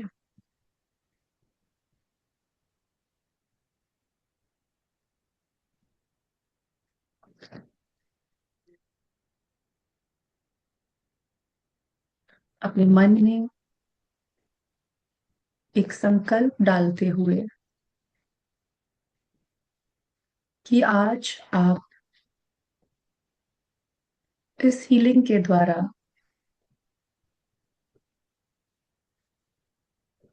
अपने मन में एक संकल्प डालते हुए कि आज आप इस हीलिंग के द्वारा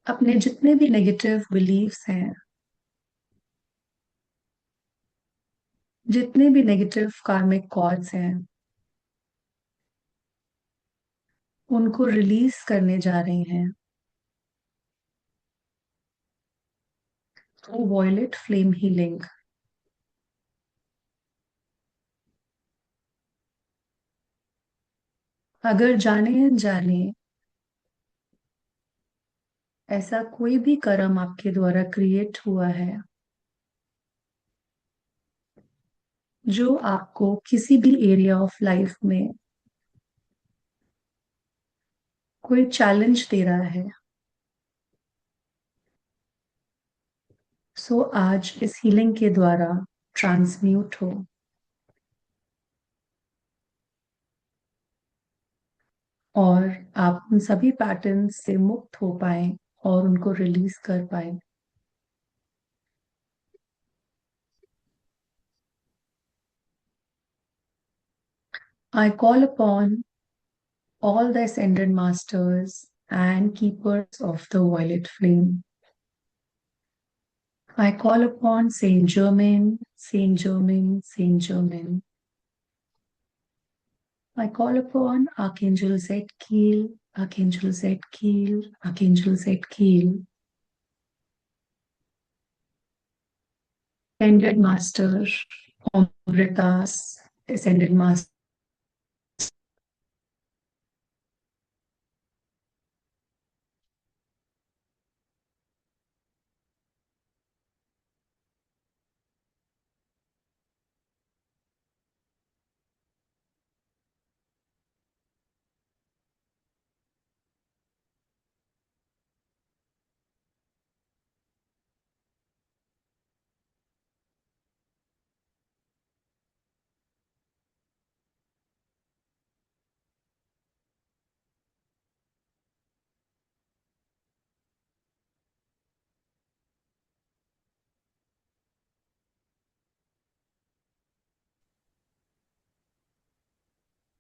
अपने जितने भी नेगेटिव बिलीव्स हैं, जितने भी नेगेटिव कार्मिक कॉर्ड्स हैं, उनको रिलीज करने जा रहे हैं थ्रू वॉयलेट फ्लेम हीलिंग। अगर जाने अनजाने ऐसा कोई भी कर्म आपके द्वारा क्रिएट हुआ है जो आपको किसी भी एरिया ऑफ लाइफ में कोई चैलेंज दे रहा है, सो आज इस हीलिंग के द्वारा ट्रांसम्यूट हो और आप उन सभी पैटर्न्स से मुक्त हो पाए और उनको रिलीज कर पाए। I call upon all the ascended masters and keepers of the violet flame. I call upon Saint Germain, Saint Germain, Saint Germain. I call upon Archangel Zadkiel, Archangel Zadkiel, Archangel Zadkiel. Ascended Master Amritas, Ascended Master.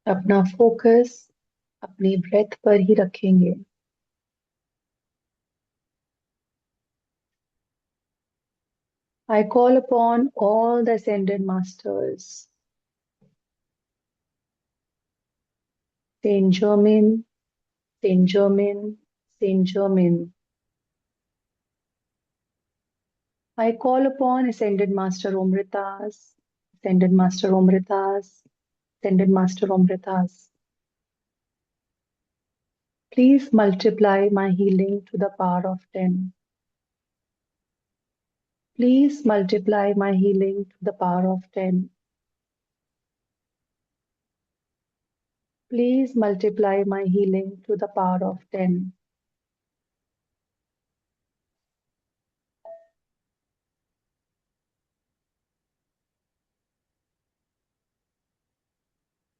अपना focus अपनी breath पर ही रखेंगे। I call upon all the ascended masters, Saint Germain, Saint Germain, Saint Germain. I call upon Ascended Master Omritas, Ascended Master Omritas, Ascended Master Omritas. Please multiply my healing to the power of 10. Please multiply my healing to the power of 10. Please multiply my healing to the power of 10.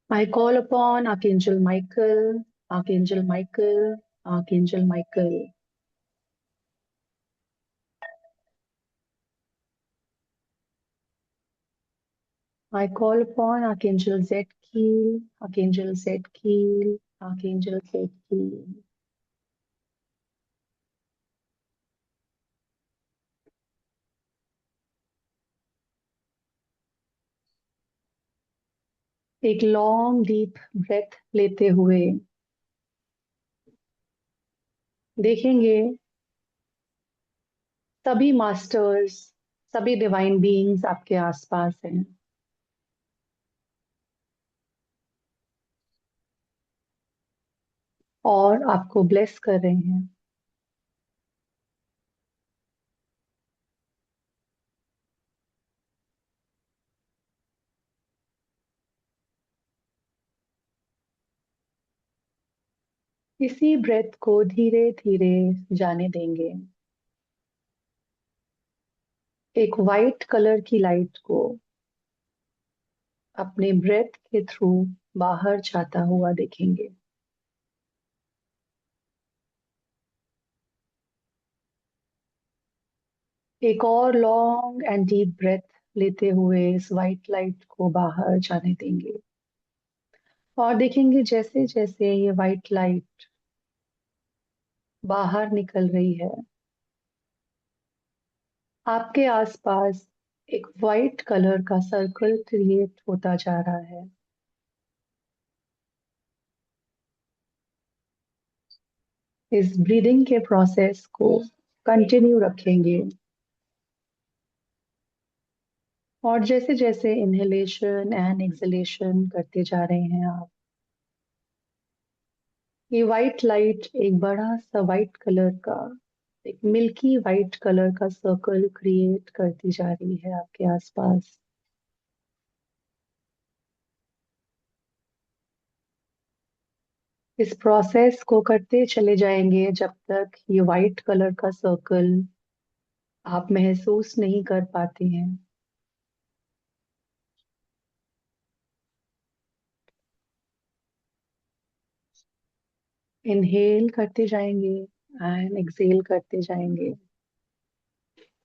I call upon Archangel Michael, Archangel Michael, Archangel Michael. I call upon Archangel Zadkiel, Archangel Zadkiel, Archangel Zadkiel. एक long deep breath लेते हुए देखेंगे सभी masters, सभी divine beings आपके आसपास हैं। और आपको ब्लेस कर रहे हैं। इसी ब्रेथ को धीरे धीरे जाने देंगे। एक वाइट कलर की लाइट को अपने ब्रेथ के थ्रू बाहर जाता हुआ देखेंगे। एक और लॉन्ग एंड डीप ब्रेथ लेते हुए इस वाइट लाइट को बाहर जाने देंगे और देखेंगे जैसे जैसे ये वाइट लाइट बाहर निकल रही है, आपके आसपास एक वाइट कलर का सर्कल क्रिएट होता जा रहा है। इस ब्रीदिंग के प्रोसेस को कंटिन्यू रखेंगे और जैसे जैसे इनहेलेशन एंड एक्सहेलेशन करते जा रहे हैं आप, ये वाइट लाइट एक बड़ा सा वाइट कलर का, एक मिल्की वाइट कलर का सर्कल क्रिएट करती जा रही है आपके आसपास। इस प्रोसेस को करते चले जाएंगे जब तक ये वाइट कलर का सर्कल आप महसूस नहीं कर पाते हैं। इनहेल करते जाएंगे एंड एक्सहेल करते जाएंगे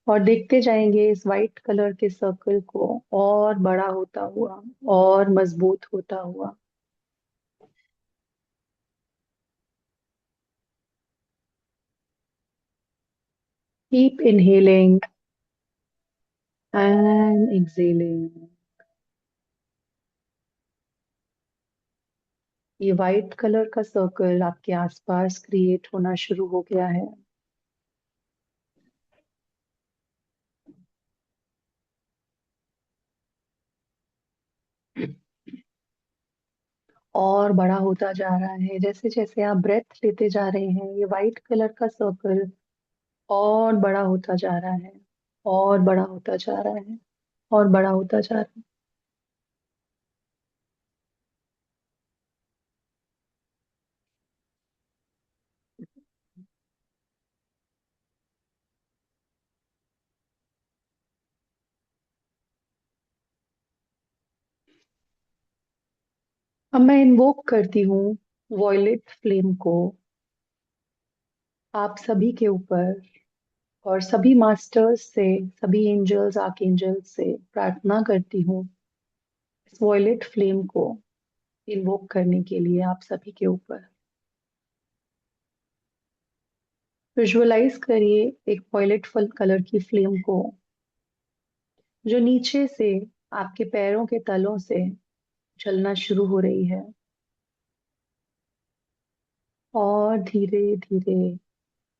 और देखते जाएंगे इस वाइट कलर के सर्कल को और बड़ा होता हुआ और मजबूत होता हुआ। Keep inhaling and exhaling. ये वाइट कलर का सर्कल आपके आसपास क्रिएट होना शुरू हो गया है। और बड़ा होता जा रहा है जैसे जैसे आप ब्रेथ लेते जा रहे हैं, ये वाइट कलर का सर्कल और बड़ा होता जा रहा है और बड़ा होता जा रहा है और बड़ा होता जा रहा है। अब मैं इन्वोक करती हूँ वॉयलेट फ्लेम को आप सभी के ऊपर और सभी मास्टर्स से, सभी एंजल्स आर्कएंजल्स से प्रार्थना करती हूँ इस वॉयलेट फ्लेम को इन्वोक करने के लिए आप सभी के ऊपर। विजुअलाइज करिए एक वॉयलेट कलर की फ्लेम को जो नीचे से आपके पैरों के तलों से जलना शुरू हो रही है और धीरे धीरे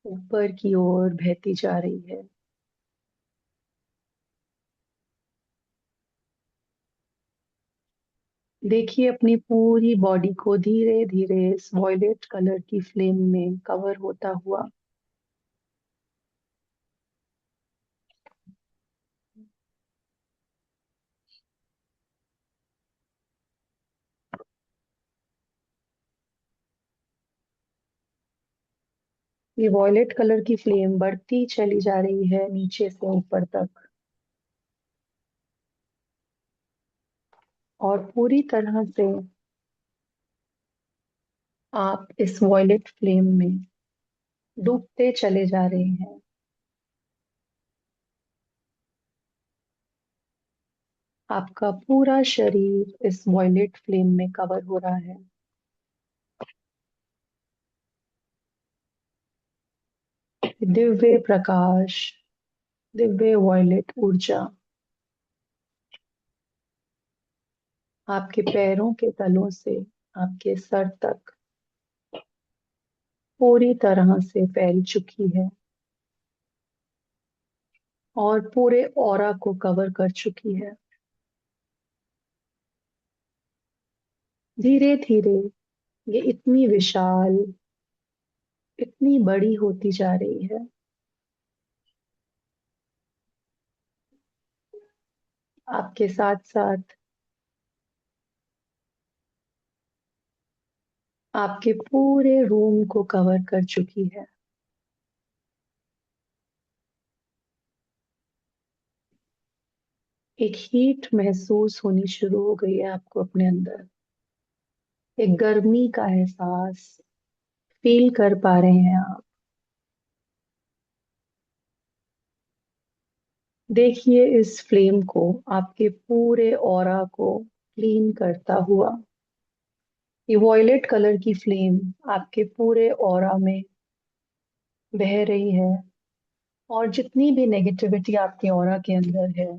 ऊपर की ओर बहती जा रही है। देखिए अपनी पूरी बॉडी को धीरे धीरे इस वॉयलेट कलर की फ्लेम में कवर होता हुआ। ये वॉयलेट कलर की फ्लेम बढ़ती चली जा रही है नीचे से ऊपर तक और पूरी तरह से आप इस वॉयलेट फ्लेम में डूबते चले जा रहे हैं। आपका पूरा शरीर इस वॉयलेट फ्लेम में कवर हो रहा है। दिव्य प्रकाश, दिव्य वॉयलेट ऊर्जा आपके पैरों के तलों से आपके सर तक पूरी तरह से फैल चुकी है और पूरे ऑरा को कवर कर चुकी है। धीरे धीरे ये इतनी विशाल, इतनी बड़ी होती जा रही है। आपके साथ साथ आपके पूरे रूम को कवर कर चुकी है। एक हीट महसूस होनी शुरू हो गई है आपको अपने अंदर। एक गर्मी का एहसास फील कर पा रहे हैं आप। देखिए इस फ्लेम को, आपके पूरे ऑरा को क्लीन करता हुआ। ये वॉयलेट कलर की फ्लेम आपके पूरे ऑरा में बह रही है, और जितनी भी नेगेटिविटी आपके ऑरा के अंदर है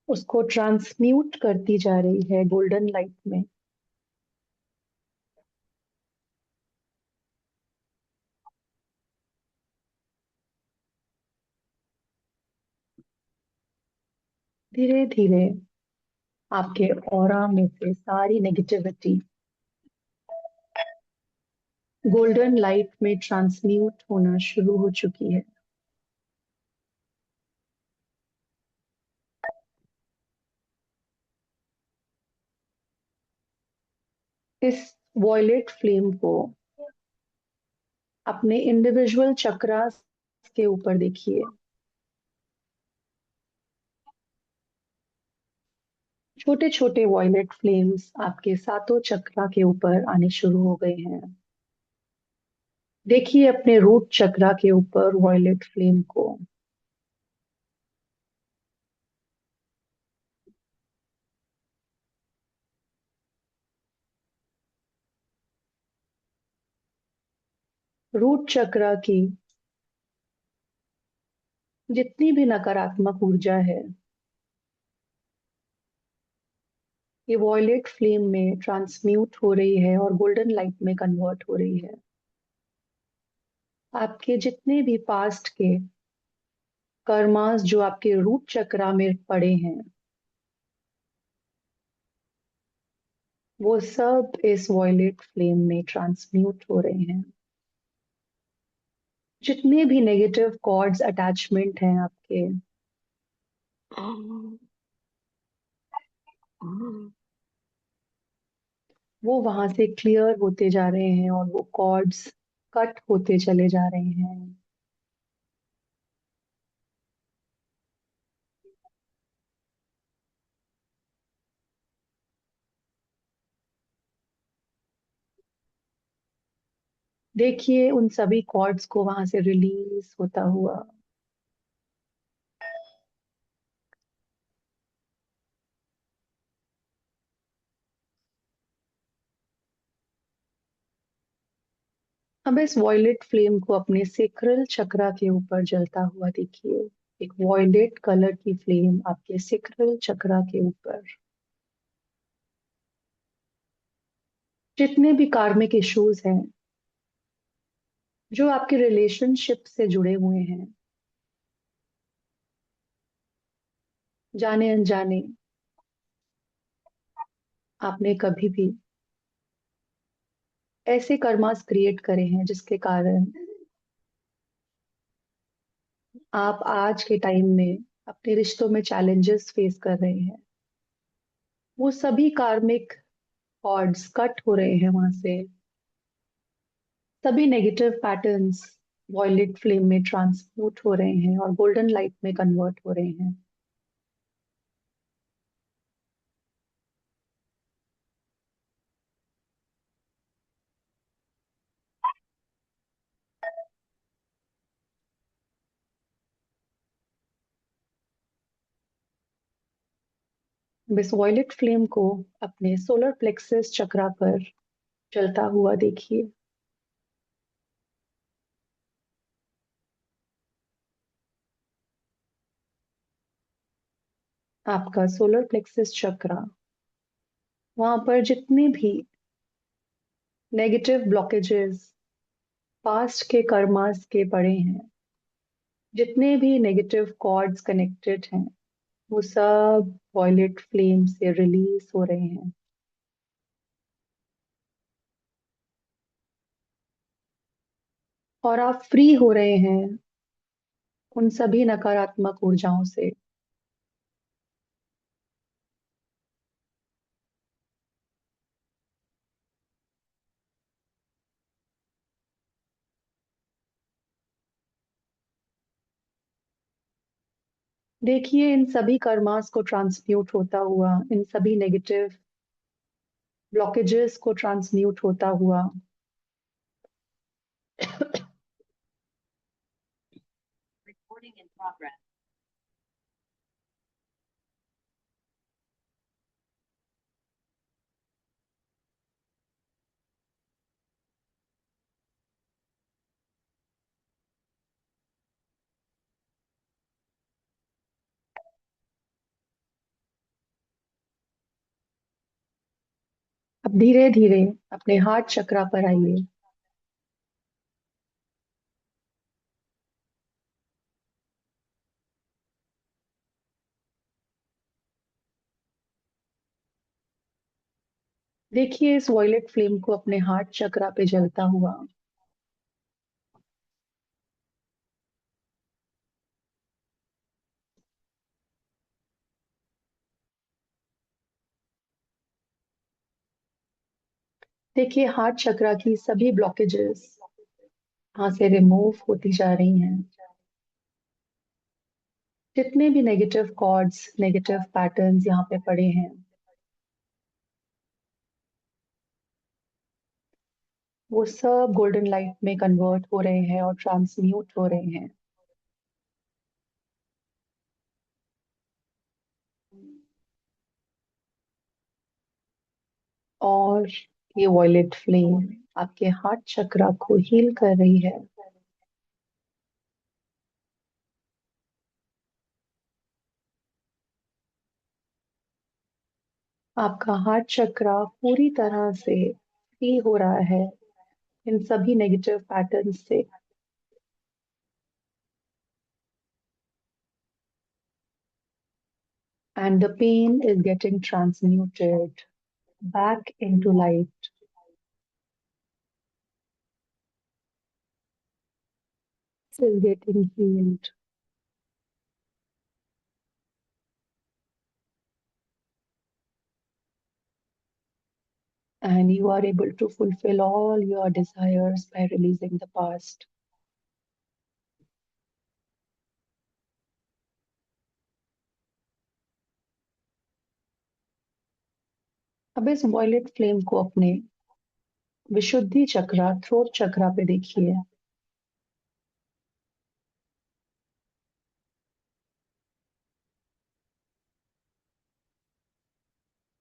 उसको ट्रांसम्यूट करती जा रही है गोल्डन लाइट में। धीरे धीरे आपके ऑरा में से सारी नेगेटिविटी गोल्डन लाइट में ट्रांसम्यूट होना शुरू हो चुकी है। इस वॉयलेट फ्लेम को अपने इंडिविजुअल चक्रास के ऊपर देखिए। छोटे छोटे वॉयलेट फ्लेम्स आपके सातों चक्रा के ऊपर आने शुरू हो गए हैं। देखिए अपने रूट चक्रा के ऊपर वॉयलेट फ्लेम को। रूट चक्रा की जितनी भी नकारात्मक ऊर्जा है ये वॉयलेट फ्लेम में ट्रांसम्यूट हो रही है और गोल्डन लाइट में कन्वर्ट हो रही है। आपके जितने भी पास्ट के कर्मास जो आपके रूट चक्रा में पड़े हैं वो सब इस वॉयलेट फ्लेम में ट्रांसम्यूट हो रहे हैं। जितने भी नेगेटिव कॉर्ड्स अटैचमेंट हैं आपके, वो वहां से क्लियर होते जा रहे हैं और वो कॉर्ड्स कट होते चले जा रहे हैं। देखिए उन सभी कॉर्ड्स को वहां से रिलीज होता हुआ। अब इस वॉयलेट फ्लेम को अपने सेक्रल चक्रा के ऊपर जलता हुआ देखिए। एक वॉयलेट कलर की फ्लेम आपके सेक्रल चक्रा के ऊपर। जितने भी कार्मिक इश्यूज हैं जो आपके रिलेशनशिप से जुड़े हुए हैं, जाने अनजाने आपने कभी भी ऐसे कर्मास क्रिएट करे हैं जिसके कारण आप आज के टाइम में अपने रिश्तों में चैलेंजेस फेस कर रहे हैं, वो सभी कार्मिक कॉर्ड्स कट हो रहे हैं वहां से। सभी नेगेटिव पैटर्न्स वॉयलेट फ्लेम में ट्रांसम्यूट हो रहे हैं और गोल्डन लाइट में कन्वर्ट हो रहे हैं। इस वॉयलेट फ्लेम को अपने सोलर प्लेक्सस चक्रा पर चलता हुआ देखिए। आपका सोलर प्लेक्सस चक्रा, वहां पर जितने भी नेगेटिव ब्लॉकेजेस पास्ट के कर्मास के पड़े हैं, जितने भी नेगेटिव कॉर्ड्स कनेक्टेड हैं, वो सब वॉयलेट फ्लेम से रिलीज हो रहे हैं। और आप फ्री हो रहे हैं उन सभी नकारात्मक ऊर्जाओं से। देखिए इन सभी कर्मास को ट्रांसम्यूट होता हुआ, इन सभी नेगेटिव ब्लॉकेजेस को ट्रांसम्यूट होता हुआ Recording in progress. अब धीरे धीरे अपने हार्ट चक्रा पर आइए। देखिए इस वॉयलेट फ्लेम को अपने हार्ट चक्रा पे जलता हुआ। देखिए हार्ट चक्रा की सभी ब्लॉकेजेस यहाँ से रिमूव होती जा रही हैं। जितने भी नेगेटिव कॉर्ड्स, नेगेटिव पैटर्न्स यहाँ पे पड़े हैं, वो सब गोल्डन लाइट में कन्वर्ट हो रहे हैं और ट्रांसम्यूट हो रहे हैं। और ये वॉयलेट फ्लेम आपके हार्ट चक्रा को हील कर रही है। आपका हार्ट चक्रा पूरी तरह से फ्री हो रहा है इन सभी नेगेटिव पैटर्न्स से। And the pain is getting transmuted back into light. Is getting healed. And you are able to fulfill all your desires by releasing the past. अब इस वॉयलेट फ्लेम को अपने विशुद्धि चक्रा, थ्रोट चक्रा पे देखिए।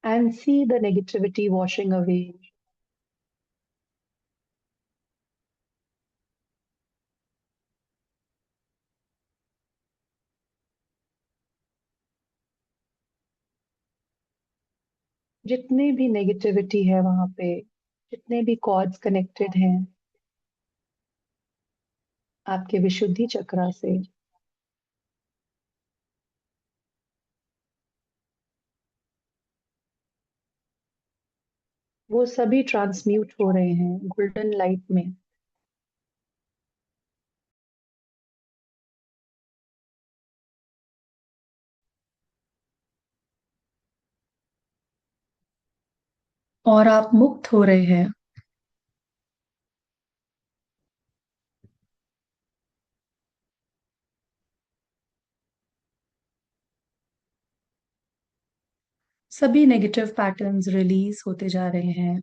And see the negativity washing away. जितने भी negativity है वहां पे, जितने भी कॉर्ड्स कनेक्टेड हैं आपके विशुद्धि चक्रा से, वो सभी ट्रांसम्यूट हो रहे हैं गोल्डन लाइट में। और आप मुक्त हो रहे हैं। सभी नेगेटिव पैटर्न्स रिलीज होते जा रहे हैं।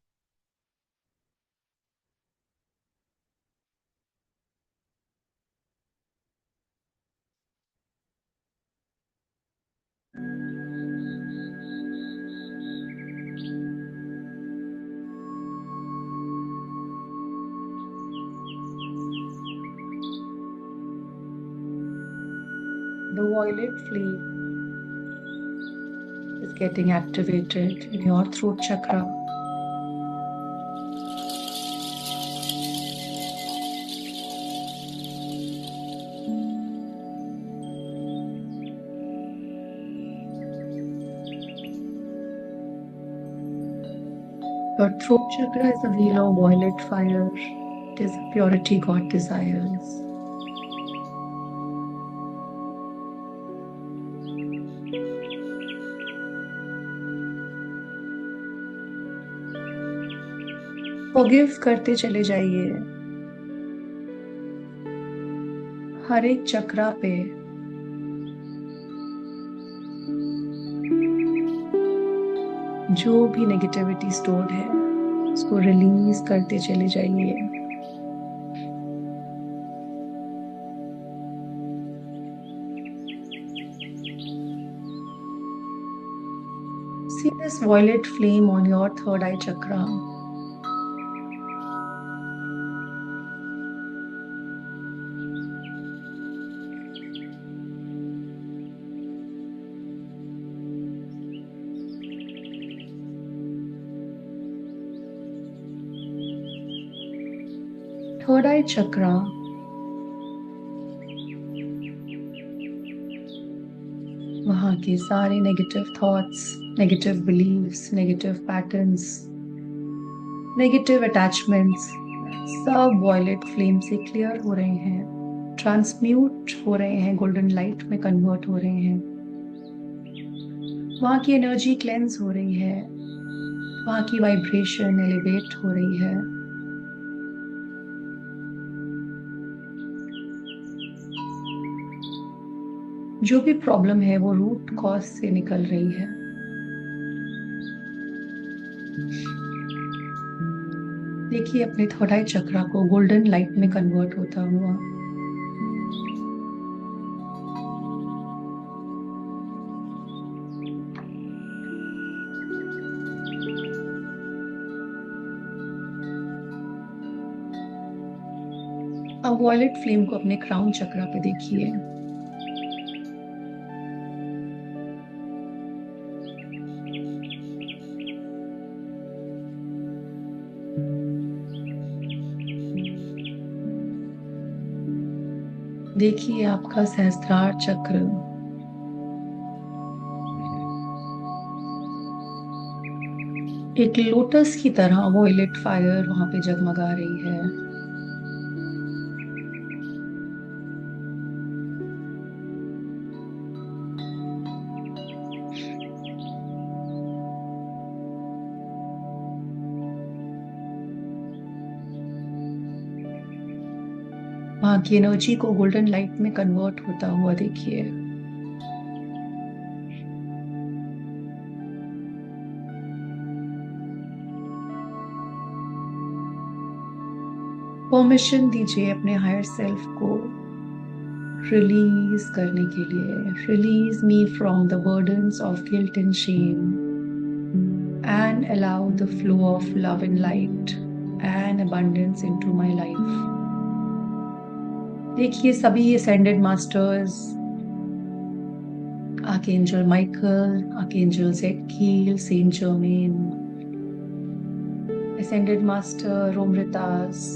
The violet flame is getting activated in your throat chakra. Your throat chakra is a wheel of violet fire. It is the purity God desires. Forgive करते चले जाइए। हर एक चक्रा पे जो भी नेगेटिविटी स्टोर्ड है उसको रिलीज करते चले जाइए। See this violet flame on your third eye chakra. Third eye chakra वहाँ के सारे negative thoughts, negative believes, negative patterns, negative attachments सब वॉयलेट फ्लेम से क्लियर हो रहे हैं, ट्रांसम्यूट हो रहे हैं, गोल्डन लाइट में कन्वर्ट हो रहे हैं। वहाँ की एनर्जी क्लेंस हो रही है, वहाँ की वाइब्रेशन एलिवेट हो रही है। जो भी प्रॉब्लम है वो रूट कॉज से निकल रही है। देखिए अपने थर्ड आई चक्रा को गोल्डन लाइट में कन्वर्ट होता हुआ। अब वॉयलेट फ्लेम को अपने क्राउन चक्रा पे देखिए। देखिए आपका सहस्त्रार चक्र एक लोटस की तरह वॉयलेट फायर वहां पे जगमगा रही है। वहां की एनर्जी को गोल्डन लाइट में कन्वर्ट होता हुआ देखिए। परमिशन दीजिए अपने हायर सेल्फ को रिलीज करने के लिए। Release me from the burdens of guilt and shame and allow the flow of love and light and abundance into my life। देखिए सभी ascended masters, archangel Michael, archangel Zadkiel, saint Germain, ascended master रोमृतास,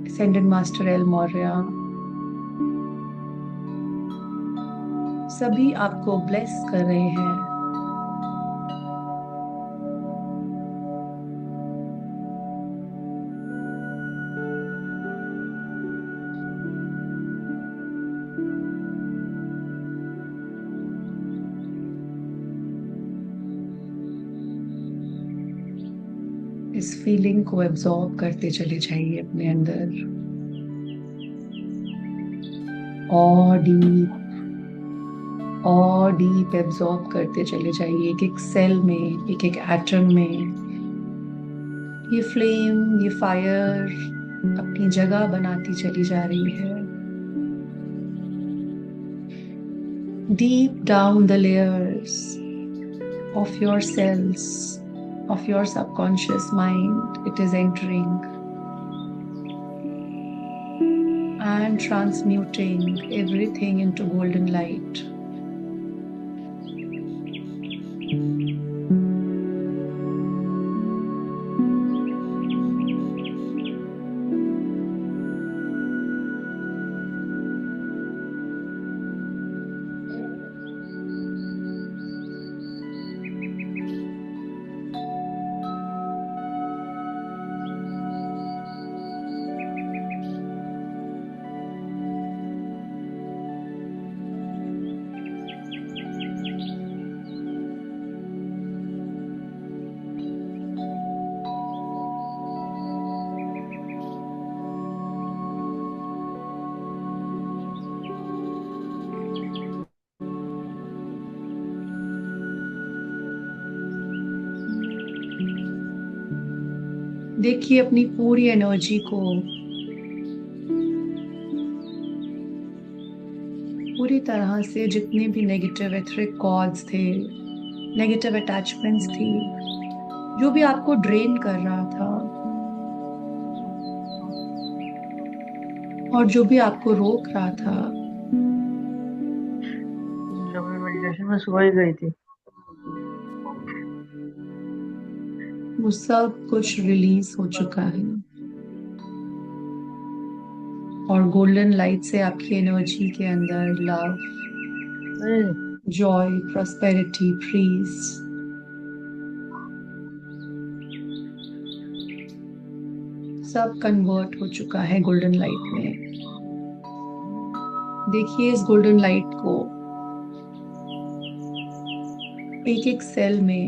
ascended master El Morya, सभी आपको bless कर रहे हैं। इस feeling को एब्जॉर्ब करते चले जाइए अपने अंदर और डीप एब्जॉर्ब करते चले जाइए। एक एक सेल में, एक एक एटम में ये फ्लेम, ये फायर अपनी जगह बनाती चली जा रही है। Deep down the layers of your cells, of your subconscious mind, it is entering and transmuting everything into golden light. देखिए अपनी पूरी एनर्जी को पूरी तरह से, जितने भी नेगेटिव एथरिक कॉर्ड्स थे, नेगेटिव अटैचमेंट्स थी, जो भी आपको ड्रेन कर रहा था और जो भी आपको रोक रहा था, जब मैं मेडिटेशन में सो ही गई थी। वो सब कुछ रिलीज हो चुका है और गोल्डन लाइट से आपकी एनर्जी के अंदर लव, नहीं, जॉय, प्रॉस्पेरिटी, पीस सब कन्वर्ट हो चुका है गोल्डन लाइट में। देखिए इस गोल्डन लाइट को एक एक सेल में,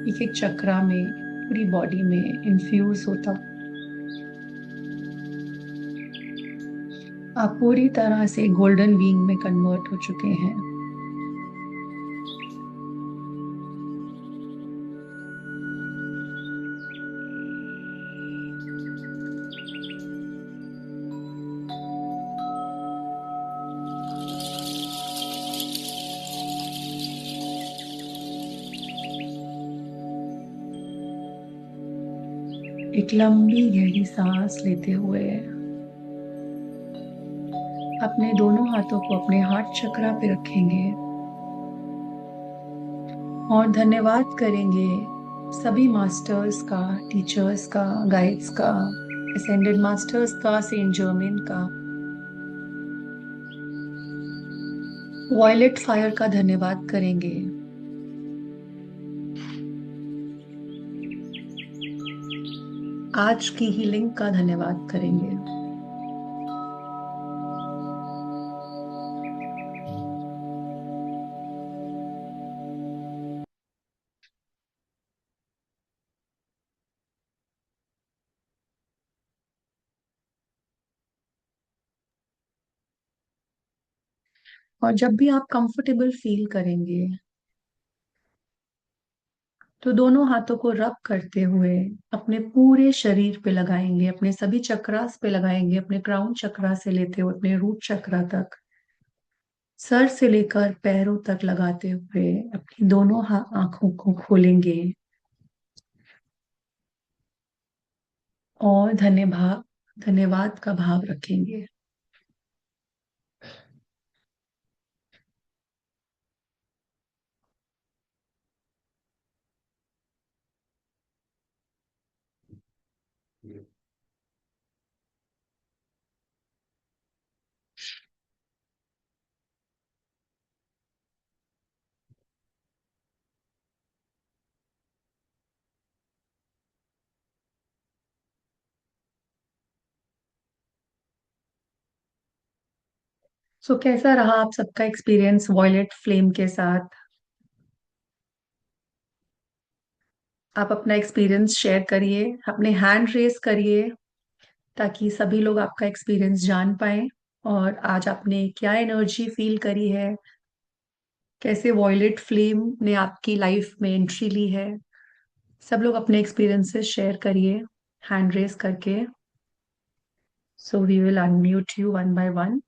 एक एक चक्रा में, पूरी बॉडी में इन्फ्यूज होता। आप पूरी तरह से गोल्डन बीइंग में कन्वर्ट हो चुके हैं। एक लंबी गहरी सांस लेते हुए अपने दोनों हाथों को अपने हार्ट चक्रा पे रखेंगे और धन्यवाद करेंगे सभी मास्टर्स का, टीचर्स का, गाइड्स का, असेंडेड मास्टर्स का, सेंट जर्मेन का, वॉयलेट फायर का धन्यवाद करेंगे। आज की हीलिंग का धन्यवाद करेंगे। और जब भी आप कंफर्टेबल फील करेंगे तो दोनों हाथों को रब करते हुए अपने पूरे शरीर पे लगाएंगे, अपने सभी चक्रास पे लगाएंगे, अपने क्राउन चक्रा से लेते हुए अपने रूट चक्रा तक, सर से लेकर पैरों तक लगाते हुए अपनी दोनों आंखों को खोलेंगे और धन्यवाद का भाव रखेंगे। सो कैसा रहा आप सबका एक्सपीरियंस वॉयलेट फ्लेम के साथ? आप अपना एक्सपीरियंस शेयर करिए, अपने हैंड रेस करिए ताकि सभी लोग आपका एक्सपीरियंस जान पाए और आज आपने क्या एनर्जी फील करी है, कैसे वॉयलेट फ्लेम ने आपकी लाइफ में एंट्री ली है। सब लोग अपने एक्सपीरियंसेस शेयर करिए हैंड रेस करके। So we will unmute you one by one.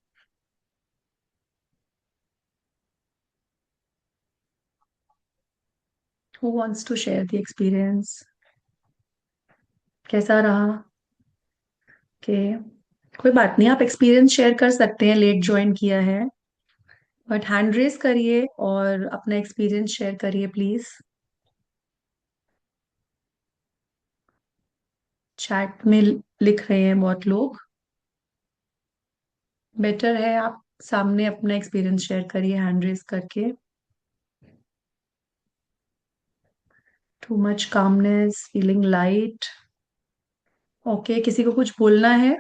Who wants to share the experience? कैसा रहा? के कोई बात नहीं, आप एक्सपीरियंस शेयर कर सकते हैं, लेट ज्वाइन किया है, बट हैंड रेस करिए और अपना एक्सपीरियंस शेयर करिए प्लीज। चैट में लिख रहे हैं बहुत लोग। बेटर है आप सामने अपना एक्सपीरियंस शेयर करिए हैंड रेस करके। Too much calmness, feeling light. Okay, किसी को कुछ बोलना है?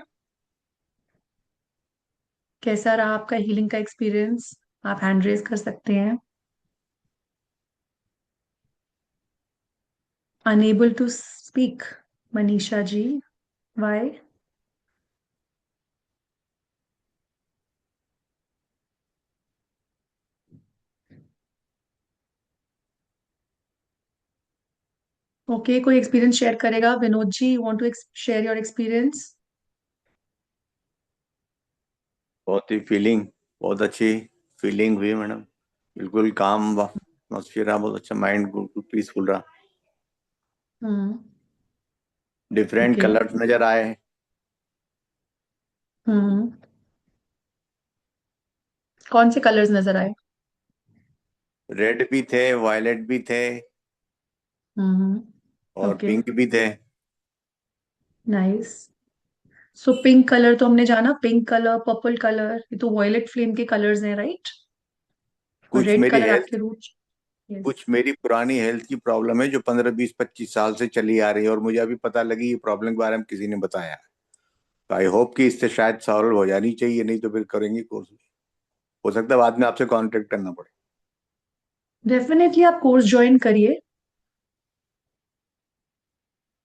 कैसा रहा आपका हीलिंग का एक्सपीरियंस? आप हैंड रेस कर सकते हैं। Unable to speak, Manisha ji, why? Okay, कोई एक्सपीरियंस शेयर करेगा? Vinod ji, you want to share your experience? बहुत ही फीलिंग, बहुत अच्छी फीलिंग हुई मैडम। बिल्कुल काम एटमॉस्फेयर रहा, बहुत अच्छा, माइंड बिल्कुल पीसफुल रहा। हम्म। Different okay. कलर्स नजर आए। हम्म। कौन से कलर्स नजर आए? रेड भी थे, वायलेट भी थे, हम्म। और ओके, पिंक भी थे। नाइस। सो पिंक कलर तो हमने जाना, पिंक कलर, पर्पल कलर, ये तो वॉयलेट फ्लेम के कलर्स हैं, राइट? और कुछ रेड मेरी कलर आपके हेल्थ रूट। यस। कुछ मेरी पुरानी हेल्थ की प्रॉब्लम है जो 15, 20, 25 साल से चली आ रही है, और मुझे अभी पता लगी ये प्रॉब्लम के बारे में किसी ने बताया। तो आई होप कि इससे शायद सॉल्व हो जानी चाहिए, नहीं तो फिर करेंगे कोर्स। हो सकता है बाद में आपसे कांटेक्ट करना पड़े। डेफिनेटली आप कोर्स ज्वाइन करिए,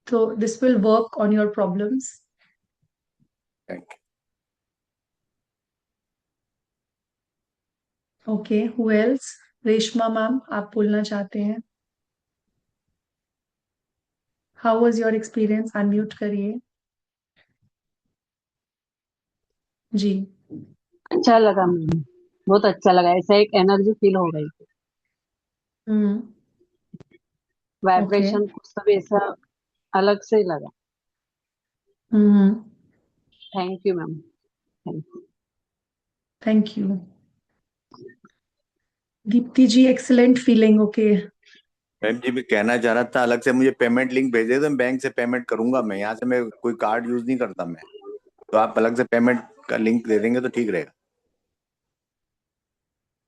तो this will work on your problems. Thank okay, who else? Reshma ma'am, आप बोलना चाहते हैं? How was your experience? Unmute करिए जी। अच्छा लगा मैम, बहुत अच्छा लगा, ऐसा एक एनर्जी फील हो रही थी, हम्म। ओके। वाइब्रेशन कुछ सब ऐसा अलग से ही लगा। Hmm. Thank you ma'am, thank you. Thank you. Deepti ji, excellent feeling. Okay. Ma'am ji, मैं कहना चाह रहा था, अलग से मुझे पेमेंट लिंक भेजे तो मैं बैंक से पेमेंट करूंगा। मैं यहाँ से मैं कोई कार्ड यूज नहीं करता मैं, तो आप अलग से पेमेंट का लिंक दे देंगे तो ठीक रहेगा।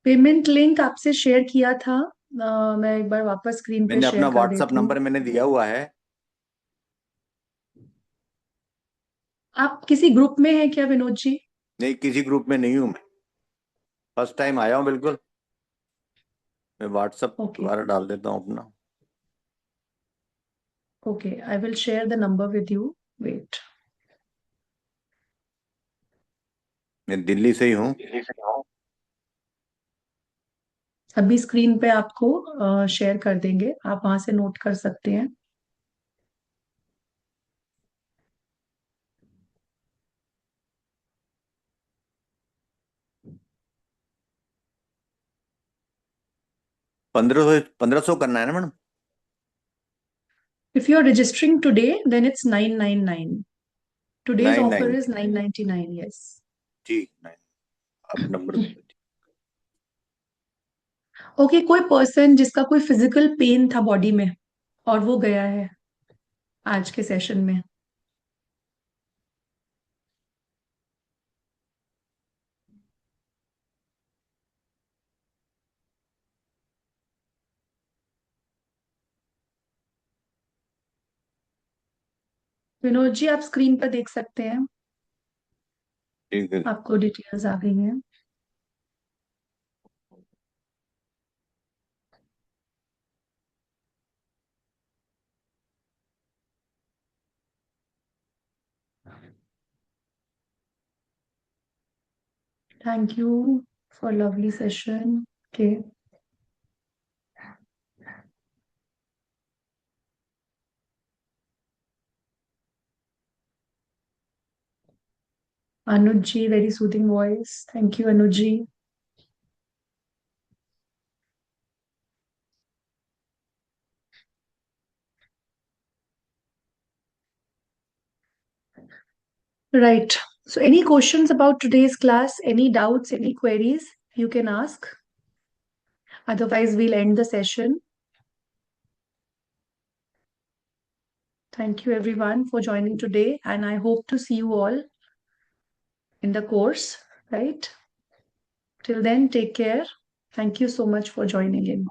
पेमेंट लिंक आपसे शेयर किया था। मैं एक बार वापस स्क्रीन पे मैंने अपना शेयर कर व्हाट्सअप देती हूँ। नंबर मैंने दिया हुआ है। आप किसी ग्रुप में हैं क्या विनोद जी? नहीं, किसी ग्रुप में नहीं हूँ मैं, फर्स्ट टाइम आया हूँ बिल्कुल। मैं व्हाट्सअप ओके। दोबारा डाल देता हूँ अपना। Okay, I will share the number with you. Wait. मैं दिल्ली से ही हूँ। अभी स्क्रीन पे आपको शेयर कर देंगे, आप वहां से नोट कर सकते हैं। पंद्रह सौ करना है ना madam? If you're registering today, then it's 999. Today's nine offer nine is 999, yes. ठीक, नाइन। आप नंबर दे दीजिए। ओके, कोई पर्सन जिसका कोई फिजिकल पेन था बॉडी में और वो गया है आज के सेशन में। विनोद जी, आप स्क्रीन पर देख सकते हैं, ठीक है। आपको डिटेल्स आ गई हैं। Thank you for lovely session. Okay. Anuj ji, very soothing voice. Thank you Anuj ji. Right. So any questions about today's class? Any doubts, any queries you can ask? Otherwise, we'll end the session. Thank you everyone for joining today, and I hope to see you all in the course, right? Till then, take care. Thank you so much for joining in.